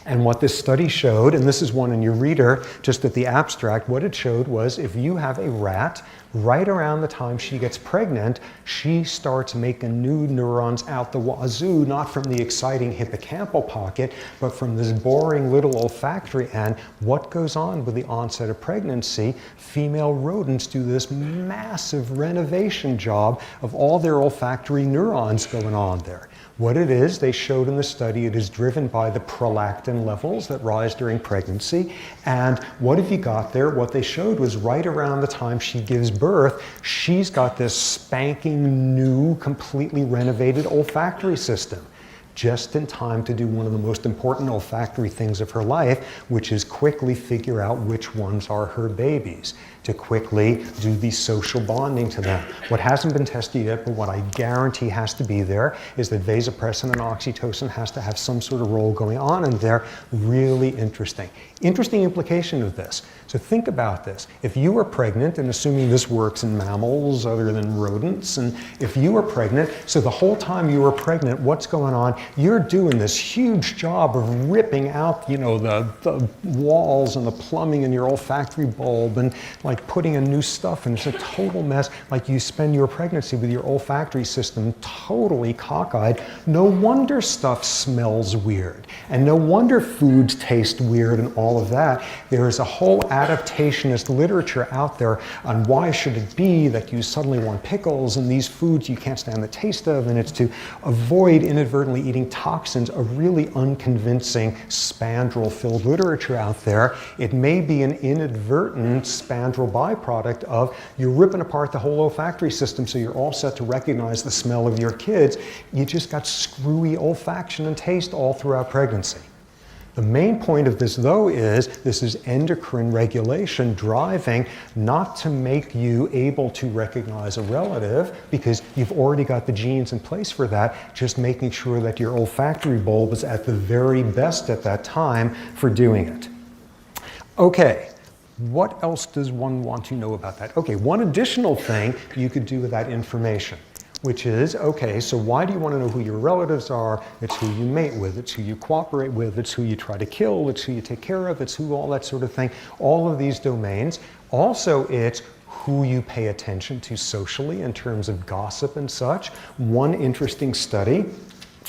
And what this study showed, and this is one in your reader, just at the abstract, what it showed was if you have a rat, right around the time she gets pregnant, she starts making new neurons out the wazoo, not from the exciting hippocampal pocket, but from this boring little olfactory. And what goes on with the onset of pregnancy? Female rodents do this massive renovation job of all their olfactory neurons going on there. What it is, they showed in the study, it is driven by the prolactin levels that rise during pregnancy. And what have you got there? What they showed was right around the time she gives birth, she's got this spanking new, completely renovated olfactory system. just in time to do one of the most important olfactory things of her life, which is quickly figure out which ones are her babies, to quickly do the social bonding to them. What hasn't been tested yet, but what I guarantee has to be there, is that vasopressin and oxytocin has to have some sort of role going on in there. Really interesting. Interesting implication of this. So think about this. If you were pregnant, and assuming this works in mammals other than rodents, and if you were pregnant, so the whole time you were pregnant, what's going on? You're doing this huge job of ripping out, the walls and the plumbing in your olfactory bulb, and like putting in new stuff, and it's a total mess. Like you spend your pregnancy with your olfactory system totally cockeyed. No wonder stuff smells weird, and no wonder foods taste weird and all of that. There is a whole adaptationist literature out there on why should it be that you suddenly want pickles and these foods you can't stand the taste of, and it's to avoid inadvertently eating toxins. A really unconvincing spandrel-filled literature out there. It may be an inadvertent spandrel byproduct of you're ripping apart the whole olfactory system so you're all set to recognize the smell of your kids. You just got screwy olfaction and taste all throughout pregnancy. The main point of this, though, is this is endocrine regulation driving, not to make you able to recognize a relative, because you've already got the genes in place for that, just making sure that your olfactory bulb is at the very best at that time for doing it. Okay. What else does one want to know about that? Okay, one additional thing you could do with that information, which is, okay, so why do you want to know who your relatives are? It's who you mate with, it's who you cooperate with, it's who you try to kill, it's who you take care of, it's who all that sort of thing, all of these domains. Also, it's who you pay attention to socially in terms of gossip and such. One interesting study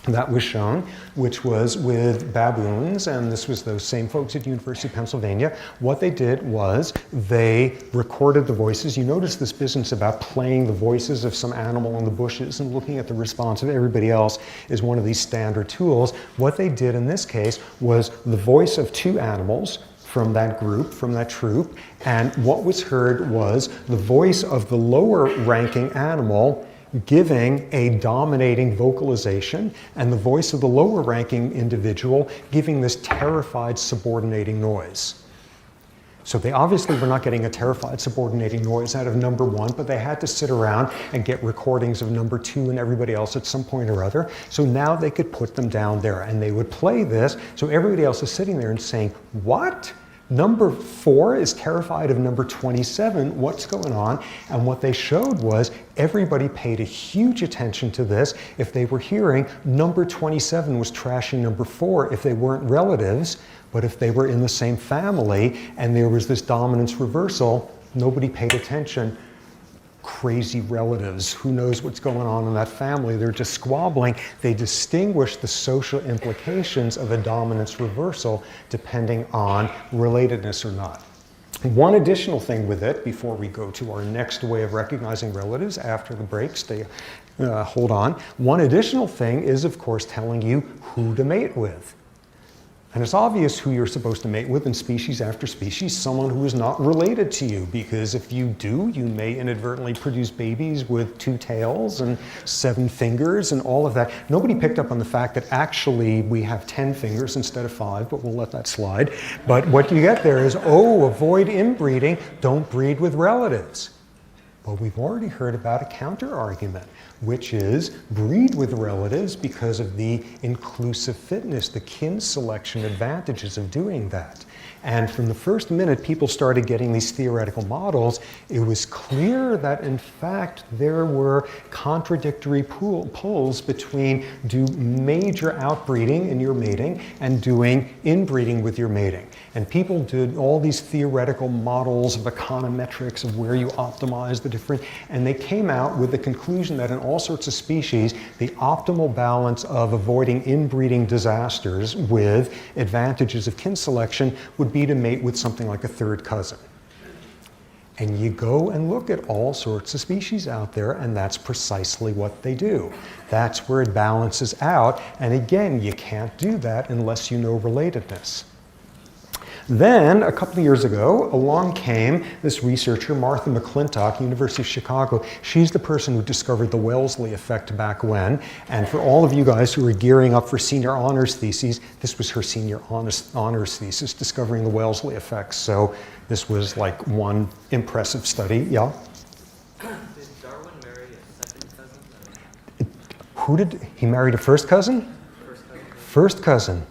that was shown, which was with baboons, and this was those same folks at University of Pennsylvania. What they did was they recorded the voices. You notice this business about playing the voices of some animal in the bushes and looking at the response of everybody else is one of these standard tools. What they did in this case was the voice of two animals from that group, from that troop, and what was heard was the voice of the lower ranking animal giving a dominating vocalization, and the voice of the lower ranking individual giving this terrified subordinating noise. So they obviously were not getting a terrified subordinating noise out of number one, but they had to sit around and get recordings of number two and everybody else at some point or other. So now they could put them down there, and they would play this, so everybody else is sitting there and saying, what? Number 4 is terrified of number 27. What's going on? And what they showed was everybody paid a huge attention to this. If they were hearing number 27 was trashing number 4 if they weren't relatives, but if they were in the same family and there was this dominance reversal, nobody paid attention. Crazy relatives, who knows what's going on in that family? They're just squabbling. They distinguish the social implications of a dominance reversal depending on relatedness or not. One additional thing with it, before we go to our next way of recognizing relatives after the break, hold on. One additional thing is, of course, telling you who to mate with. And it's obvious who you're supposed to mate with in species after species, someone who is not related to you, because if you do, you may inadvertently produce babies with 2 tails and 7 fingers and all of that. Nobody picked up on the fact that actually we have 10 fingers instead of 5, but we'll let that slide. But what you get there is, oh, avoid inbreeding, don't breed with relatives. Well, we've already heard about a counter-argument, which is breed with relatives because of the inclusive fitness, the kin selection advantages of doing that. And from the first minute people started getting these theoretical models, it was clear that in fact there were contradictory pulls between do major outbreeding in your mating and doing inbreeding with your mating. And people did all these theoretical models of econometrics of where you optimize the different, and they came out with the conclusion that in all sorts of species, the optimal balance of avoiding inbreeding disasters with advantages of kin selection would be to mate with something like a third cousin. And you go and look at all sorts of species out there, and that's precisely what they do. That's where it balances out, and again, you can't do that unless you know relatedness. Then, a couple of years ago, along came this researcher, Martha McClintock, University of Chicago. She's the person who discovered the Wellesley effect back when. And for all of you guys who are gearing up for senior honors theses, this was her senior honors thesis, discovering the Wellesley effect. So this was like one impressive study. Yeah? Did Darwin marry a second cousin? Who did he married a first cousin? First cousin? First cousin.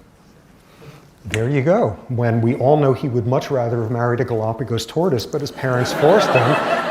There you go. When we all know he would much rather have married a Galapagos tortoise, but his parents forced him.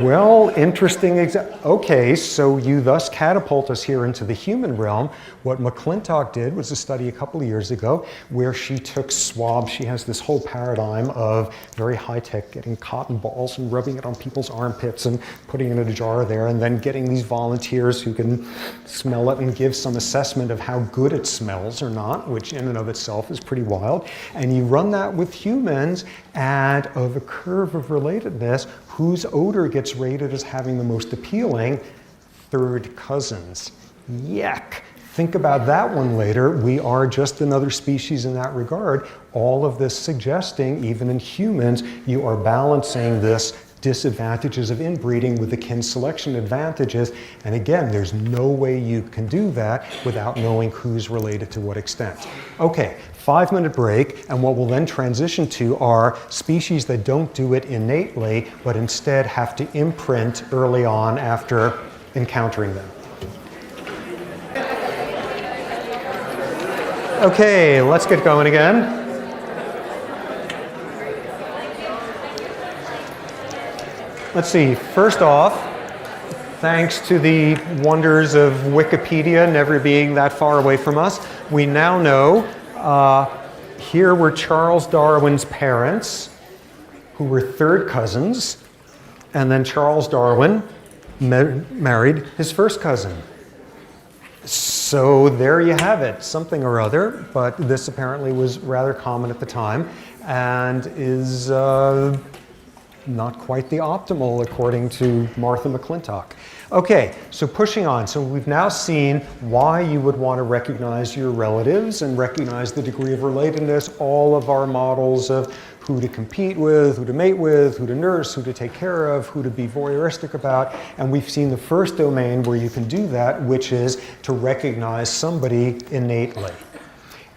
Well, interesting. Okay, so you thus catapult us here into the human realm. What McClintock did was a study a couple of years ago where she took swabs. She has this whole paradigm of very high-tech, getting cotton balls and rubbing it on people's armpits and putting it in a jar there, and then getting these volunteers who can smell it and give some assessment of how good it smells or not, which in and of itself is pretty wild. And you run that with humans, and of a curve of relatedness, whose odor gets rated as having the most appealing? Third cousins. Yuck. Think about that one later. We are just another species in that regard. All of this suggesting, even in humans, you are balancing this disadvantages of inbreeding with the kin selection advantages. And again, there's no way you can do that without knowing who's related to what extent. Okay, 5-minute break, and what we'll then transition to are species that don't do it innately, but instead have to imprint early on after encountering them. Okay, let's get going again. Let's see, first off, thanks to the wonders of Wikipedia never being that far away from us, we now know here were Charles Darwin's parents, who were third cousins, and then Charles Darwin married his first cousin. So there you have it, something or other, but this apparently was rather common at the time and is not quite the optimal according to Martha McClintock. Okay, so pushing on. So we've now seen why you would want to recognize your relatives and recognize the degree of relatedness, all of our models of who to compete with, who to mate with, who to nurse, who to take care of, who to be voyeuristic about. And we've seen the first domain where you can do that, which is to recognize somebody innately.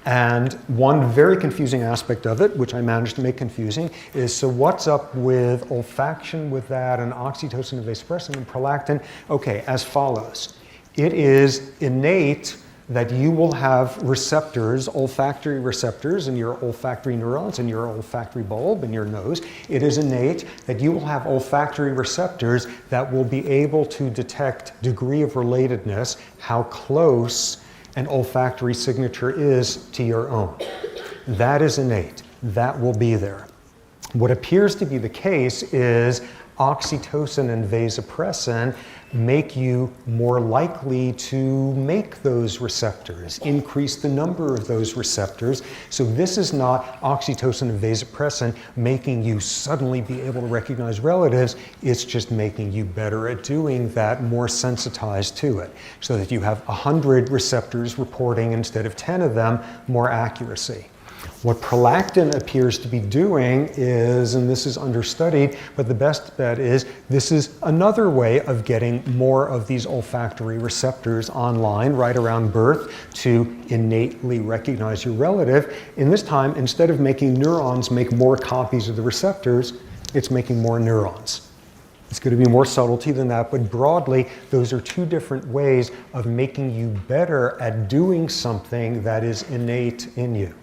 And one very confusing aspect of it, which I managed to make confusing, is so what's up with olfaction with that and oxytocin and vasopressin and prolactin? Okay, as follows. It is innate that you will have receptors, olfactory receptors in your olfactory neurons, in your olfactory bulb, in your nose. It is innate that you will have olfactory receptors that will be able to detect degree of relatedness, how close an olfactory signature is to your own. That is innate. That will be there. What appears to be the case is oxytocin and vasopressin make you more likely to make those receptors, increase the number of those receptors. So this is not oxytocin and vasopressin making you suddenly be able to recognize relatives. It's just making you better at doing that, more sensitized to it, so that you have 100 receptors reporting instead of 10 of them, more accuracy. What prolactin appears to be doing is, and this is understudied, but the best bet is this is another way of getting more of these olfactory receptors online right around birth to innately recognize your relative. In this time, instead of making neurons make more copies of the receptors, it's making more neurons. It's going to be more subtlety than that, but broadly, those are two different ways of making you better at doing something that is innate in you,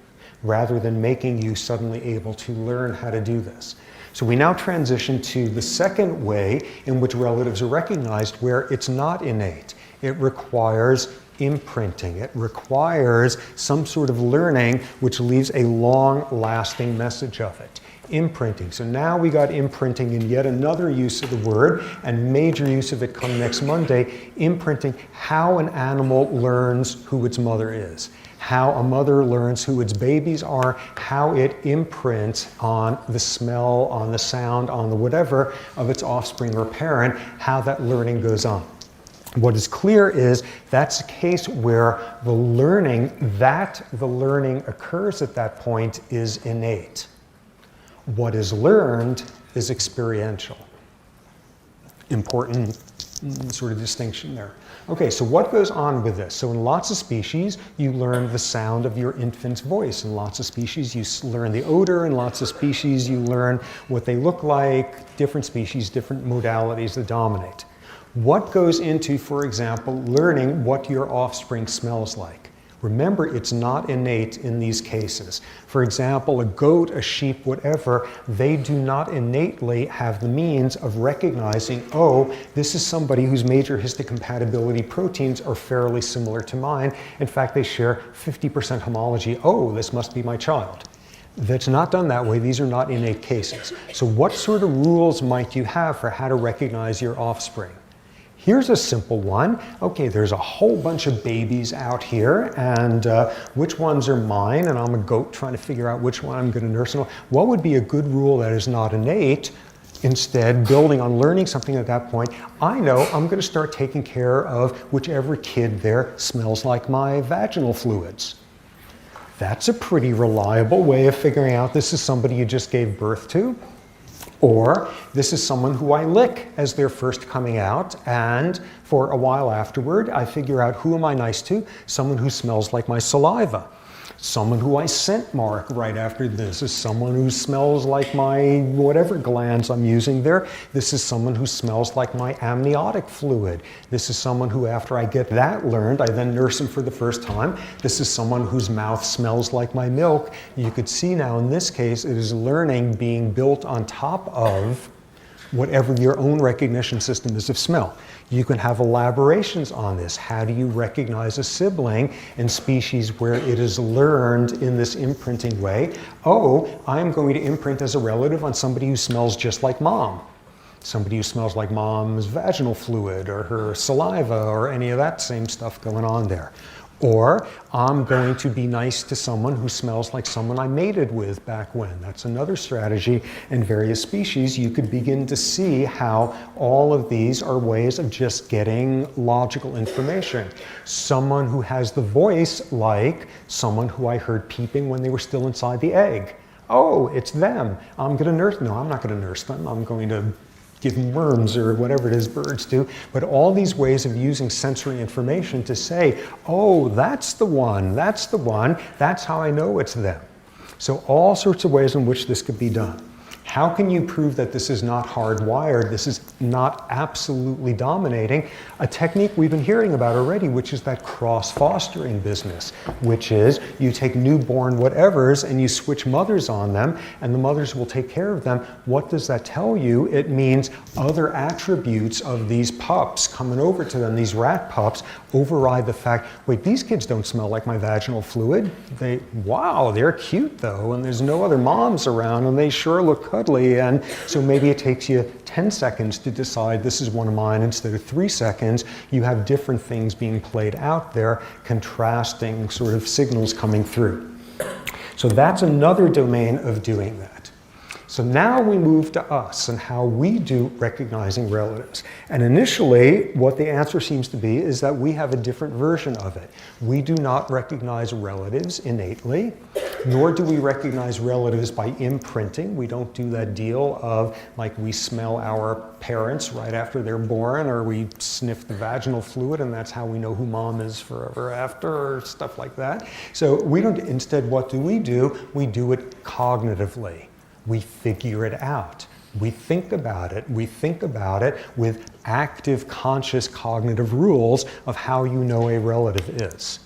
rather than making you suddenly able to learn how to do this. So we now transition to the second way in which relatives are recognized, where it's not innate. It requires imprinting. It requires some sort of learning which leaves a long-lasting message of it. Imprinting. So now we got imprinting in yet another use of the word, and major use of it come next Monday. Imprinting, how an animal learns who its mother is, how a mother learns who its babies are, how it imprints on the smell, on the sound, on the whatever of its offspring or parent, how that learning goes on. What is clear is that's a case where the learning occurs at that point is innate. What is learned is experiential. Important sort of distinction there. Okay, so what goes on with this? So in lots of species, you learn the sound of your infant's voice. In lots of species, you learn the odor. In lots of species, you learn what they look like. Different species, different modalities that dominate. What goes into, for example, learning what your offspring smells like? Remember, it's not innate in these cases. For example, a goat, a sheep, whatever, they do not innately have the means of recognizing, oh, this is somebody whose major histocompatibility proteins are fairly similar to mine. In fact, they share 50% homology. Oh, this must be my child. That's not done that way. These are not innate cases. So what sort of rules might you have for how to recognize your offspring? Here's a simple one. Okay, there's a whole bunch of babies out here, and which ones are mine? And I'm a goat trying to figure out which one I'm going to nurse. What would be a good rule that is not innate? Instead, building on learning something at that point, I know I'm going to start taking care of whichever kid there smells like my vaginal fluids. That's a pretty reliable way of figuring out this is somebody you just gave birth to. Or this is someone who I lick as they're first coming out, and for a while afterward, I figure out who am I nice to? Someone who smells like my saliva. Someone who I scent mark right after this is someone who smells like my whatever glands I'm using there. This is someone who smells like my amniotic fluid. This is someone who, after I get that learned, I then nurse him for the first time. This is someone whose mouth smells like my milk. You could see now in this case, it is learning being built on top of whatever your own recognition system is of smell. You can have elaborations on this. How do you recognize a sibling in species where it is learned in this imprinting way? Oh, I'm going to imprint as a relative on somebody who smells just like mom. Somebody who smells like mom's vaginal fluid or her saliva or any of that same stuff going on there. Or I'm going to be nice to someone who smells like someone I mated with back when. That's another strategy in various species. You could begin to see how all of these are ways of just getting logical information. Someone who has the voice like someone who I heard peeping when they were still inside the egg. Oh, it's them. I'm going to nurse. No, I'm not going to nurse them. I'm going to give them worms or whatever it is birds do. But all these ways of using sensory information to say, oh, that's the one, that's the one, that's how I know it's them. So all sorts of ways in which this could be done. How can you prove that this is not hardwired, this is not absolutely dominating? A technique we've been hearing about already, which is that cross-fostering business, which is you take newborn whatevers and you switch mothers on them, and the mothers will take care of them. What does that tell you? It means other attributes of these pups coming over to them, these rat pups, override the fact, wait, these kids don't smell like my vaginal fluid. Wow, they're cute though, and there's no other moms around, and they sure look cuddly, and so maybe it takes you 10 seconds to decide this is one of mine instead of 3 seconds. You have different things being played out there, contrasting sort of signals coming through. So that's another domain of doing that. So now we move to us and how we do recognizing relatives. And initially, what the answer seems to be is that we have a different version of it. We do not recognize relatives innately, nor do we recognize relatives by imprinting. We don't do that deal of like we smell our parents right after they're born, or we sniff the vaginal fluid and that's how we know who mom is forever after, or stuff like that. So we don't, instead what do? We do it cognitively. We figure it out. We think about it. We think about it with active, conscious, cognitive rules of how you know a relative is.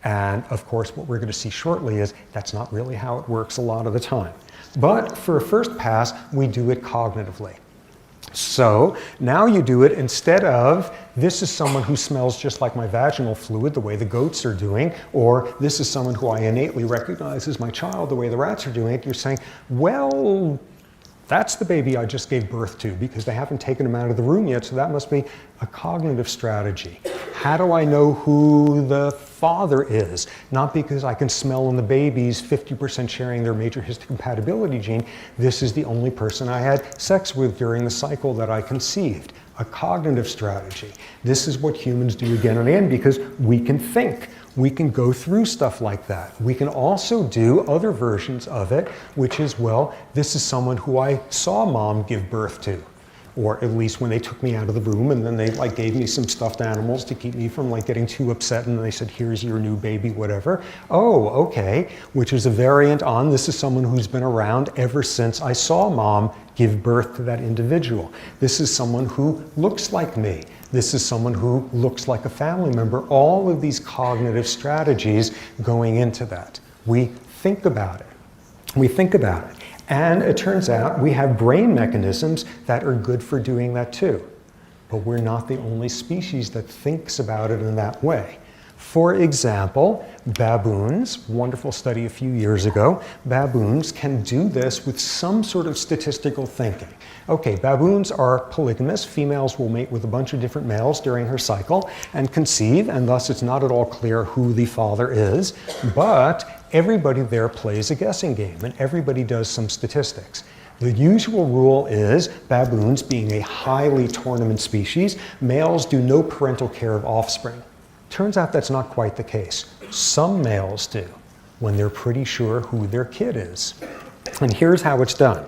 And of course, what we're going to see shortly is that's not really how it works a lot of the time. But for a first pass, we do it cognitively. So now you do it instead of, this is someone who smells just like my vaginal fluid, the way the goats are doing, or this is someone who I innately recognize as my child, the way the rats are doing it. You're saying, well, that's the baby I just gave birth to because they haven't taken him out of the room yet, so that must be a cognitive strategy. How do I know who the father is? Not because I can smell in the babies 50% sharing their major histocompatibility gene. This is the only person I had sex with during the cycle that I conceived. a cognitive strategy. This is what humans do again and again because we can think. We can go through stuff like that. We can also do other versions of it, which is, well, this is someone who I saw mom give birth to. Or at least when they took me out of the room and then they like gave me some stuffed animals to keep me from like getting too upset, and then they said, here's your new baby, whatever. Oh, okay, which is a variant on this is someone who's been around ever since I saw mom give birth to that individual. This is someone who looks like me. This is someone who looks like a family member. All of these cognitive strategies going into that. We think about it. We think about it. And it turns out we have brain mechanisms that are good for doing that too. But we're not the only species that thinks about it in that way. For example, baboons, wonderful study a few years ago, baboons can do this with some sort of statistical thinking. Okay, baboons are polygamous. Females will mate with a bunch of different males during her cycle and conceive, and thus it's not at all clear who the father is, but everybody there plays a guessing game, and everybody does some statistics. The usual rule is, baboons being a highly tournament species, males do no parental care of offspring. Turns out that's not quite the case. Some males do, when they're pretty sure who their kid is. And here's how it's done.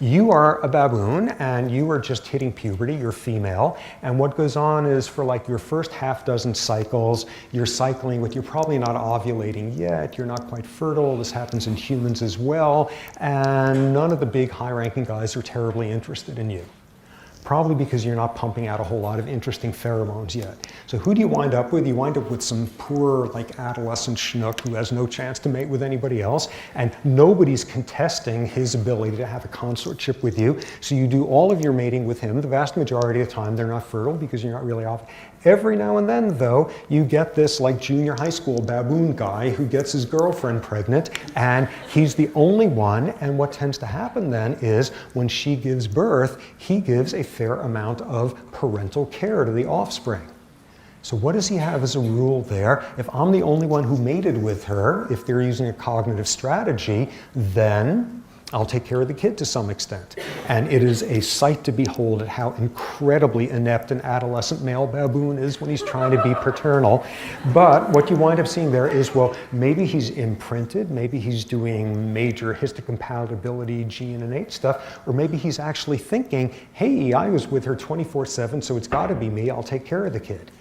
You are a baboon and you are just hitting puberty, you're female, and what goes on is for like your first half dozen cycles, you're cycling with, you're probably not ovulating yet, you're not quite fertile, this happens in humans as well, and none of the big high-ranking guys are terribly interested in you. Probably because you're not pumping out a whole lot of interesting pheromones yet. So who do you wind up with? You wind up with some poor like adolescent schnook who has no chance to mate with anybody else, and nobody's contesting his ability to have a consortship with you. So you do all of your mating with him. The vast majority of the time they're not fertile because you're not really off. Every now and then, though, you get this like junior high school baboon guy who gets his girlfriend pregnant, and he's the only one, and what tends to happen then is when she gives birth, he gives a fair amount of parental care to the offspring. So what does he have as a rule there? If I'm the only one who mated with her, if they're using a cognitive strategy, then I'll take care of the kid to some extent. And it is a sight to behold at how incredibly inept an adolescent male baboon is when he's trying to be paternal. But what you wind up seeing there is, well, maybe he's imprinted, maybe he's doing major histocompatibility, gene innate stuff, or maybe he's actually thinking, hey, I was with her 24/7, so it's gotta be me, I'll take care of the kid.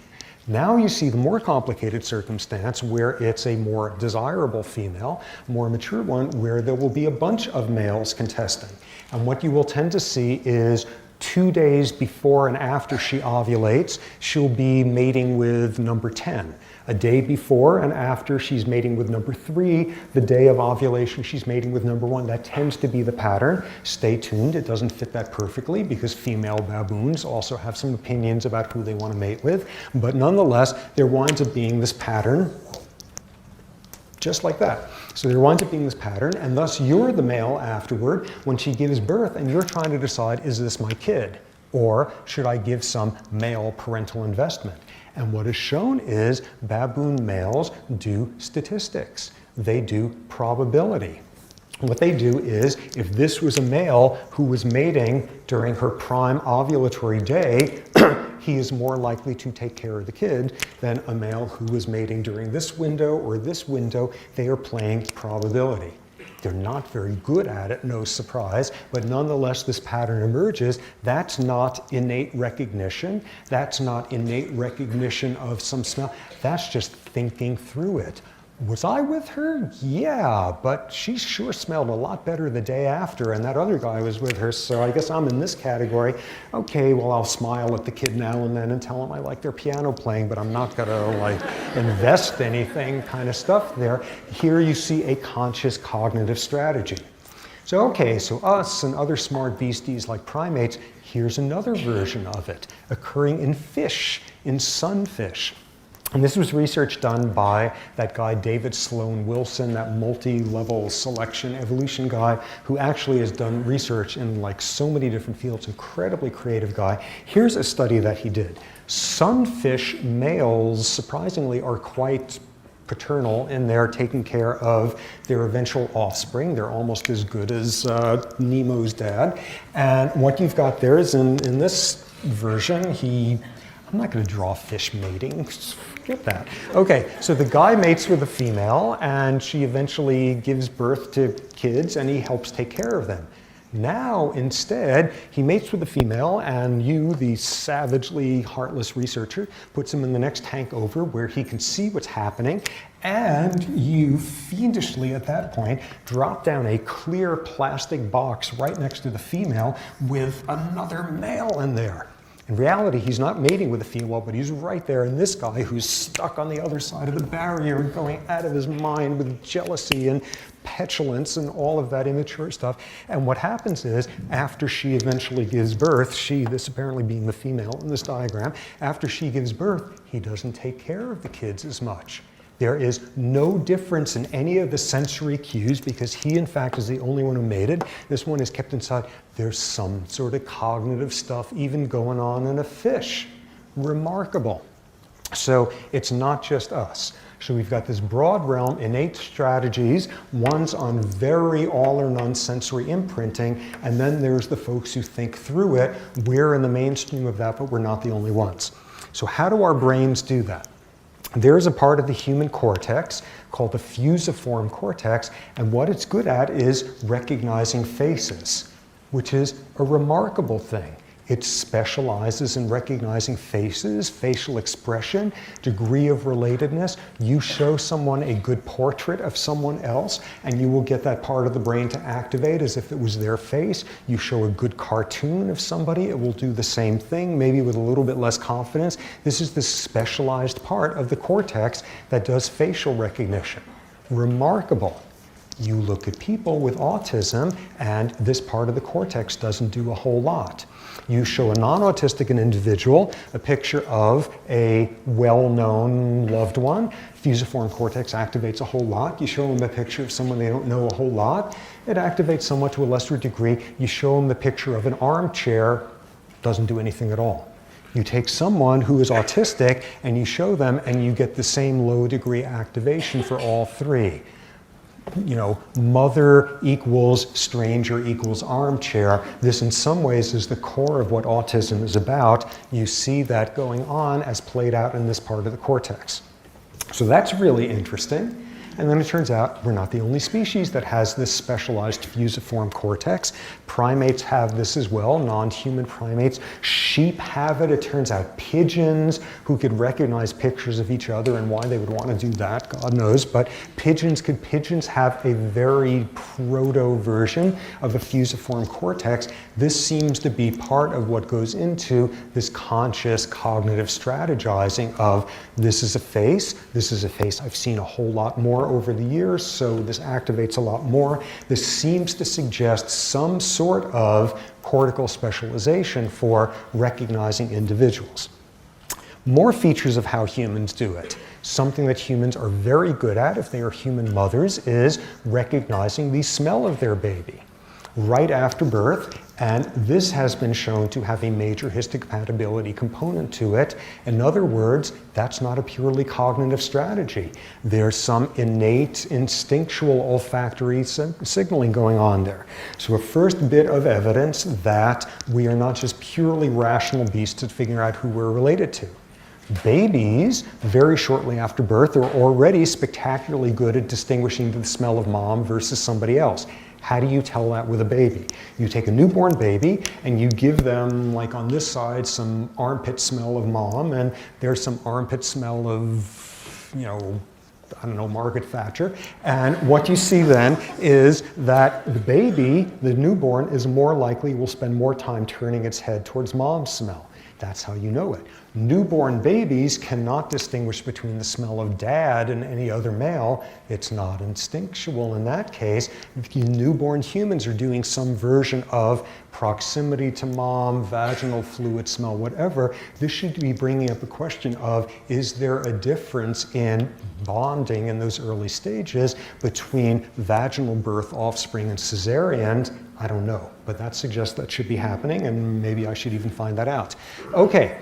Now you see the more complicated circumstance where it's a more desirable female, more mature one, where there will be a bunch of males contesting. And what you will tend to see is 2 days before and after she ovulates, she'll be mating with number 10. A day before and after, she's mating with number 3. The day of ovulation, she's mating with number 1. That tends to be the pattern. Stay tuned, it doesn't fit that perfectly because female baboons also have some opinions about who they want to mate with. But nonetheless, there winds up being this pattern, just like that. So there winds up being this pattern, and thus you're the male afterward when she gives birth, and you're trying to decide, is this my kid? Or should I give some male parental investment? And what is shown is baboon males do statistics. They do probability. What they do is, if this was a male who was mating during her prime ovulatory day, he is more likely to take care of the kid than a male who was mating during this window or this window. They are playing probability. They're not very good at it, no surprise, but nonetheless this pattern emerges. That's not innate recognition. That's not innate recognition of some smell. That's just thinking through it. Was I with her? Yeah, but she sure smelled a lot better the day after, and that other guy was with her, so I guess I'm in this category. Okay, well, I'll smile at the kid now and then and tell them I like their piano playing, but I'm not gonna like invest anything kind of stuff there. Here you see a conscious cognitive strategy. So, okay, so us and other smart beasties like primates, here's another version of it, occurring in fish, in sunfish. And this was research done by that guy, David Sloan Wilson, that multi-level selection evolution guy, who actually has done research in like so many different fields, incredibly creative guy. Here's a study that he did. Sunfish males, surprisingly, are quite paternal in their taking care of their eventual offspring. They're almost as good as Nemo's dad. And what you've got there is in this version, I'm not going to draw fish mating, forget that. Okay, so the guy mates with a female and she eventually gives birth to kids and he helps take care of them. Now, instead, he mates with a female and you, the savagely heartless researcher, puts him in the next tank over where he can see what's happening, and you fiendishly at that point drop down a clear plastic box right next to the female with another male in there. In reality, he's not mating with a female, but he's right there, and this guy who's stuck on the other side of the barrier and going out of his mind with jealousy and petulance and all of that immature stuff. And what happens is, after she eventually gives birth, this apparently being the female in this diagram, after she gives birth, he doesn't take care of the kids as much. There is no difference in any of the sensory cues because he, in fact, is the only one who mated. This one is kept inside. There's some sort of cognitive stuff even going on in a fish. Remarkable. So it's not just us. So we've got this broad realm, innate strategies. One's on very all or none sensory imprinting, and then there's the folks who think through it. We're in the mainstream of that, but we're not the only ones. So how do our brains do that? There's a part of the human cortex called the fusiform cortex, and what it's good at is recognizing faces, which is a remarkable thing. It specializes in recognizing faces, facial expression, degree of relatedness. You show someone a good portrait of someone else, and you will get that part of the brain to activate as if it was their face. You show a good cartoon of somebody, it will do the same thing, maybe with a little bit less confidence. This is the specialized part of the cortex that does facial recognition. Remarkable. You look at people with autism, and this part of the cortex doesn't do a whole lot. You show a non-autistic individual a picture of a well-known loved one. Fusiform cortex activates a whole lot. You show them a picture of someone they don't know a whole lot. It activates somewhat to a lesser degree. You show them the picture of an armchair. Doesn't do anything at all. You take someone who is autistic and you show them, and you get the same low degree activation for all three. You know, mother equals stranger equals armchair. This in some ways is the core of what autism is about. You see that going on as played out in this part of the cortex. So that's really interesting. And then it turns out we're not the only species that has this specialized fusiform cortex. Primates have this as well, non-human primates. Sheep have it. It turns out pigeons, who could recognize pictures of each other, and why they would want to do that, God knows. But pigeons have a very proto version of a fusiform cortex. This seems to be part of what goes into this conscious cognitive strategizing of this is a face I've seen a whole lot more over the years, so this activates a lot more. This seems to suggest some sort of cortical specialization for recognizing individuals. More features of how humans do it. Something that humans are very good at, if they are human mothers, is recognizing the smell of their baby right after birth, and this has been shown to have a major histocompatibility component to it. In other words, that's not a purely cognitive strategy. There's some innate, instinctual olfactory signaling going on there. So a first bit of evidence that we are not just purely rational beasts to figure out who we're related to. Babies, very shortly after birth, are already spectacularly good at distinguishing the smell of mom versus somebody else. How do you tell that with a baby? You take a newborn baby and you give them, like on this side, some armpit smell of mom, and there's some armpit smell of, you know, I don't know, Margaret Thatcher. And what you see then is that the baby, the newborn, is more likely, will spend more time turning its head towards mom's smell. That's how you know it. Newborn babies cannot distinguish between the smell of dad and any other male. It's not instinctual in that case. Newborn humans are doing some version of proximity to mom, vaginal fluid smell, whatever. This should be bringing up a question of, is there a difference in bonding in those early stages between vaginal birth, offspring, and cesarean? I don't know, but that suggests that should be happening, and maybe I should even find that out. Okay,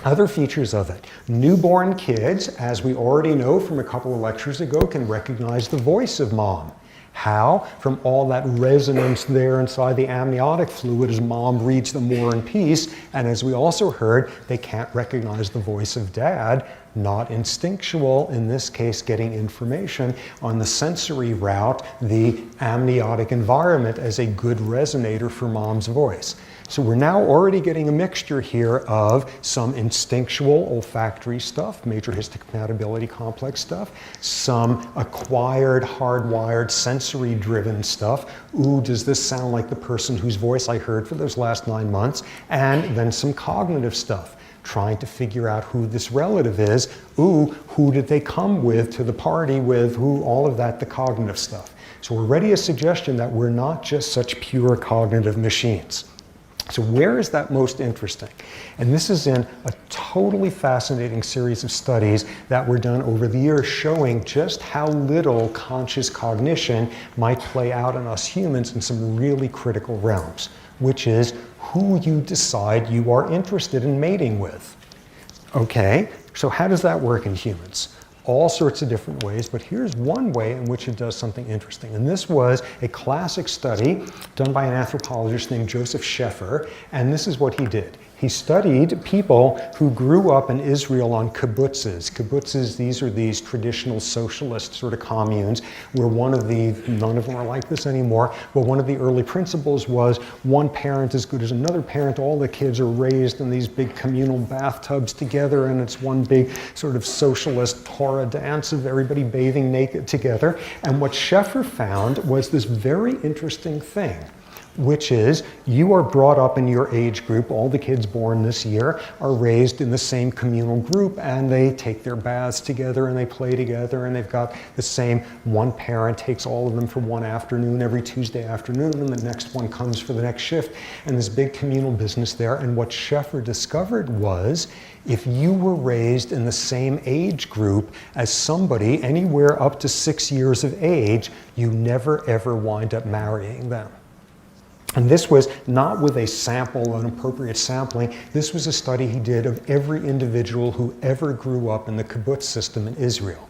other features of it. Newborn kids, as we already know from a couple of lectures ago, can recognize the voice of mom. How? From all that resonance there inside the amniotic fluid as mom reads them War and Peace. And as we also heard, they can't recognize the voice of dad, not instinctual, in this case getting information on the sensory route, the amniotic environment as a good resonator for mom's voice. So we're now already getting a mixture here of some instinctual olfactory stuff, major histocompatibility complex stuff, some acquired, hardwired, sensory-driven stuff. Ooh, does this sound like the person whose voice I heard for those last 9 months? And then some cognitive stuff, trying to figure out who this relative is. Ooh, who did they come with to the party with? Who, all of that, the cognitive stuff. So already a suggestion that we're not just such pure cognitive machines. So where is that most interesting? And this is in a totally fascinating series of studies that were done over the years showing just how little conscious cognition might play out in us humans in some really critical realms, which is who you decide you are interested in mating with. Okay, so how does that work in humans? All sorts of different ways, but here's one way in which it does something interesting. And this was a classic study done by an anthropologist named Joseph Scheffer, and this is what he did. He studied people who grew up in Israel on kibbutzes. Kibbutzes, these are these traditional socialist sort of communes where none of them are like this anymore, but one of the early principles was one parent as good as another parent. All the kids are raised in these big communal bathtubs together, and it's one big sort of socialist Torah dance of everybody bathing naked together. And what Scheffer found was this very interesting thing, which is you are brought up in your age group. All the kids born this year are raised in the same communal group, and they take their baths together and they play together, and they've got the same, one parent takes all of them for one afternoon every Tuesday afternoon, and the next one comes for the next shift, and this big communal business there. And what Scheffer discovered was if you were raised in the same age group as somebody anywhere up to 6 years of age, you never ever wind up marrying them. And this was not with a sample, an appropriate sampling. This was a study he did of every individual who ever grew up in the kibbutz system in Israel.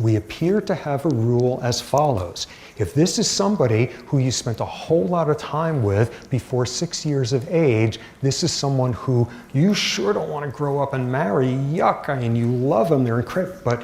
We appear to have a rule as follows. If this is somebody who you spent a whole lot of time with before 6 years of age, this is someone who you sure don't want to grow up and marry. Yuck, I mean, you love them, they're incredible, but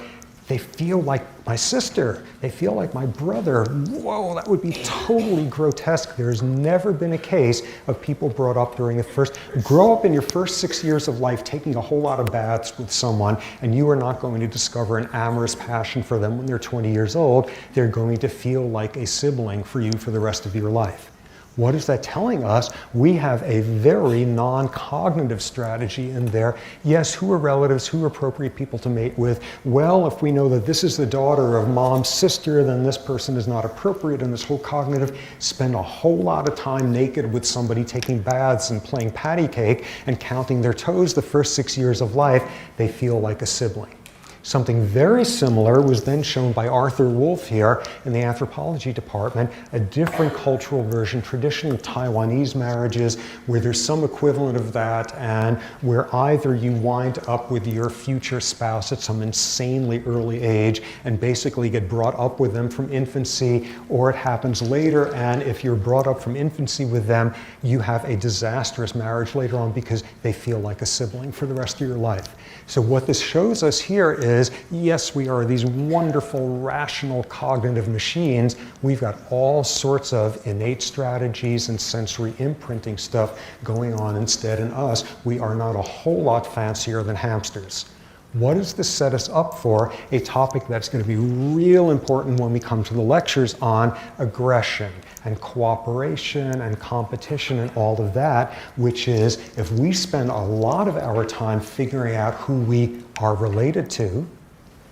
they feel like my sister, they feel like my brother. Whoa, that would be totally grotesque. There's never been a case of people brought up during the grow up in your first 6 years of life taking a whole lot of baths with someone, and you are not going to discover an amorous passion for them when they're 20 years old. They're going to feel like a sibling for you for the rest of your life. What is that telling us? We have a very non-cognitive strategy in there. Yes, who are relatives, who are appropriate people to mate with? Well, if we know that this is the daughter of mom's sister, then this person is not appropriate, and this whole cognitive, spend a whole lot of time naked with somebody taking baths and playing patty cake and counting their toes the first 6 years of life, they feel like a sibling. Something very similar was then shown by Arthur Wolf here in the anthropology department, a different cultural version, traditional Taiwanese marriages, where there's some equivalent of that, and where either you wind up with your future spouse at some insanely early age and basically get brought up with them from infancy, or it happens later, and if you're brought up from infancy with them, you have a disastrous marriage later on because they feel like a sibling for the rest of your life. So what this shows us here is, yes, we are these wonderful, rational, cognitive machines. We've got all sorts of innate strategies and sensory imprinting stuff going on instead in us. We are not a whole lot fancier than hamsters. What does this set us up for? A topic that's going to be real important when we come to the lectures on aggression and cooperation and competition and all of that, which is if we spend a lot of our time figuring out who we are related to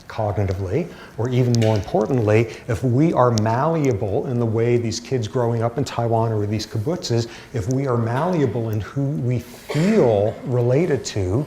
cognitively, or even more importantly, if we are malleable in the way these kids growing up in Taiwan or these kibbutzes, if we are malleable in who we feel related to,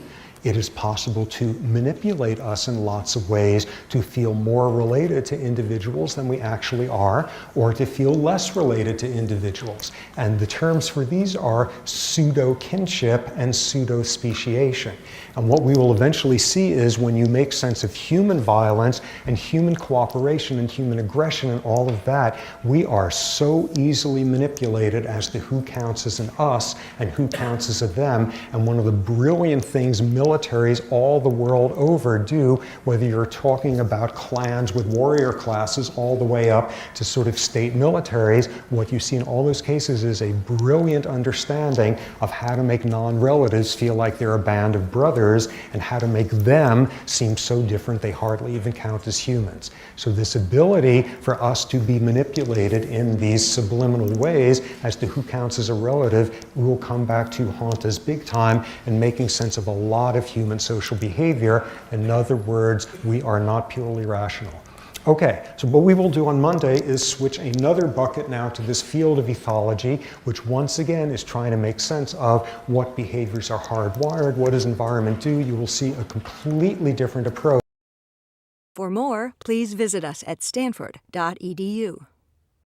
It is possible to manipulate us in lots of ways to feel more related to individuals than we actually are, or to feel less related to individuals. And the terms for these are pseudo-kinship and pseudo-speciation. And what we will eventually see is when you make sense of human violence and human cooperation and human aggression and all of that, we are so easily manipulated as to who counts as an us and who counts as a them. And one of the brilliant things militaries all the world over do, whether you're talking about clans with warrior classes all the way up to sort of state militaries, what you see in all those cases is a brilliant understanding of how to make non-relatives feel like they're a band of brothers and how to make them seem so different they hardly even count as humans. So this ability for us to be manipulated in these subliminal ways as to who counts as a relative will come back to haunt us big time in making sense of a lot of human social behavior. In other words, we are not purely rational. Okay, so what we will do on Monday is switch another bucket now to this field of ethology, which once again is trying to make sense of what behaviors are hardwired, what does environment do. You will see a completely different approach. For more, please visit us at stanford.edu.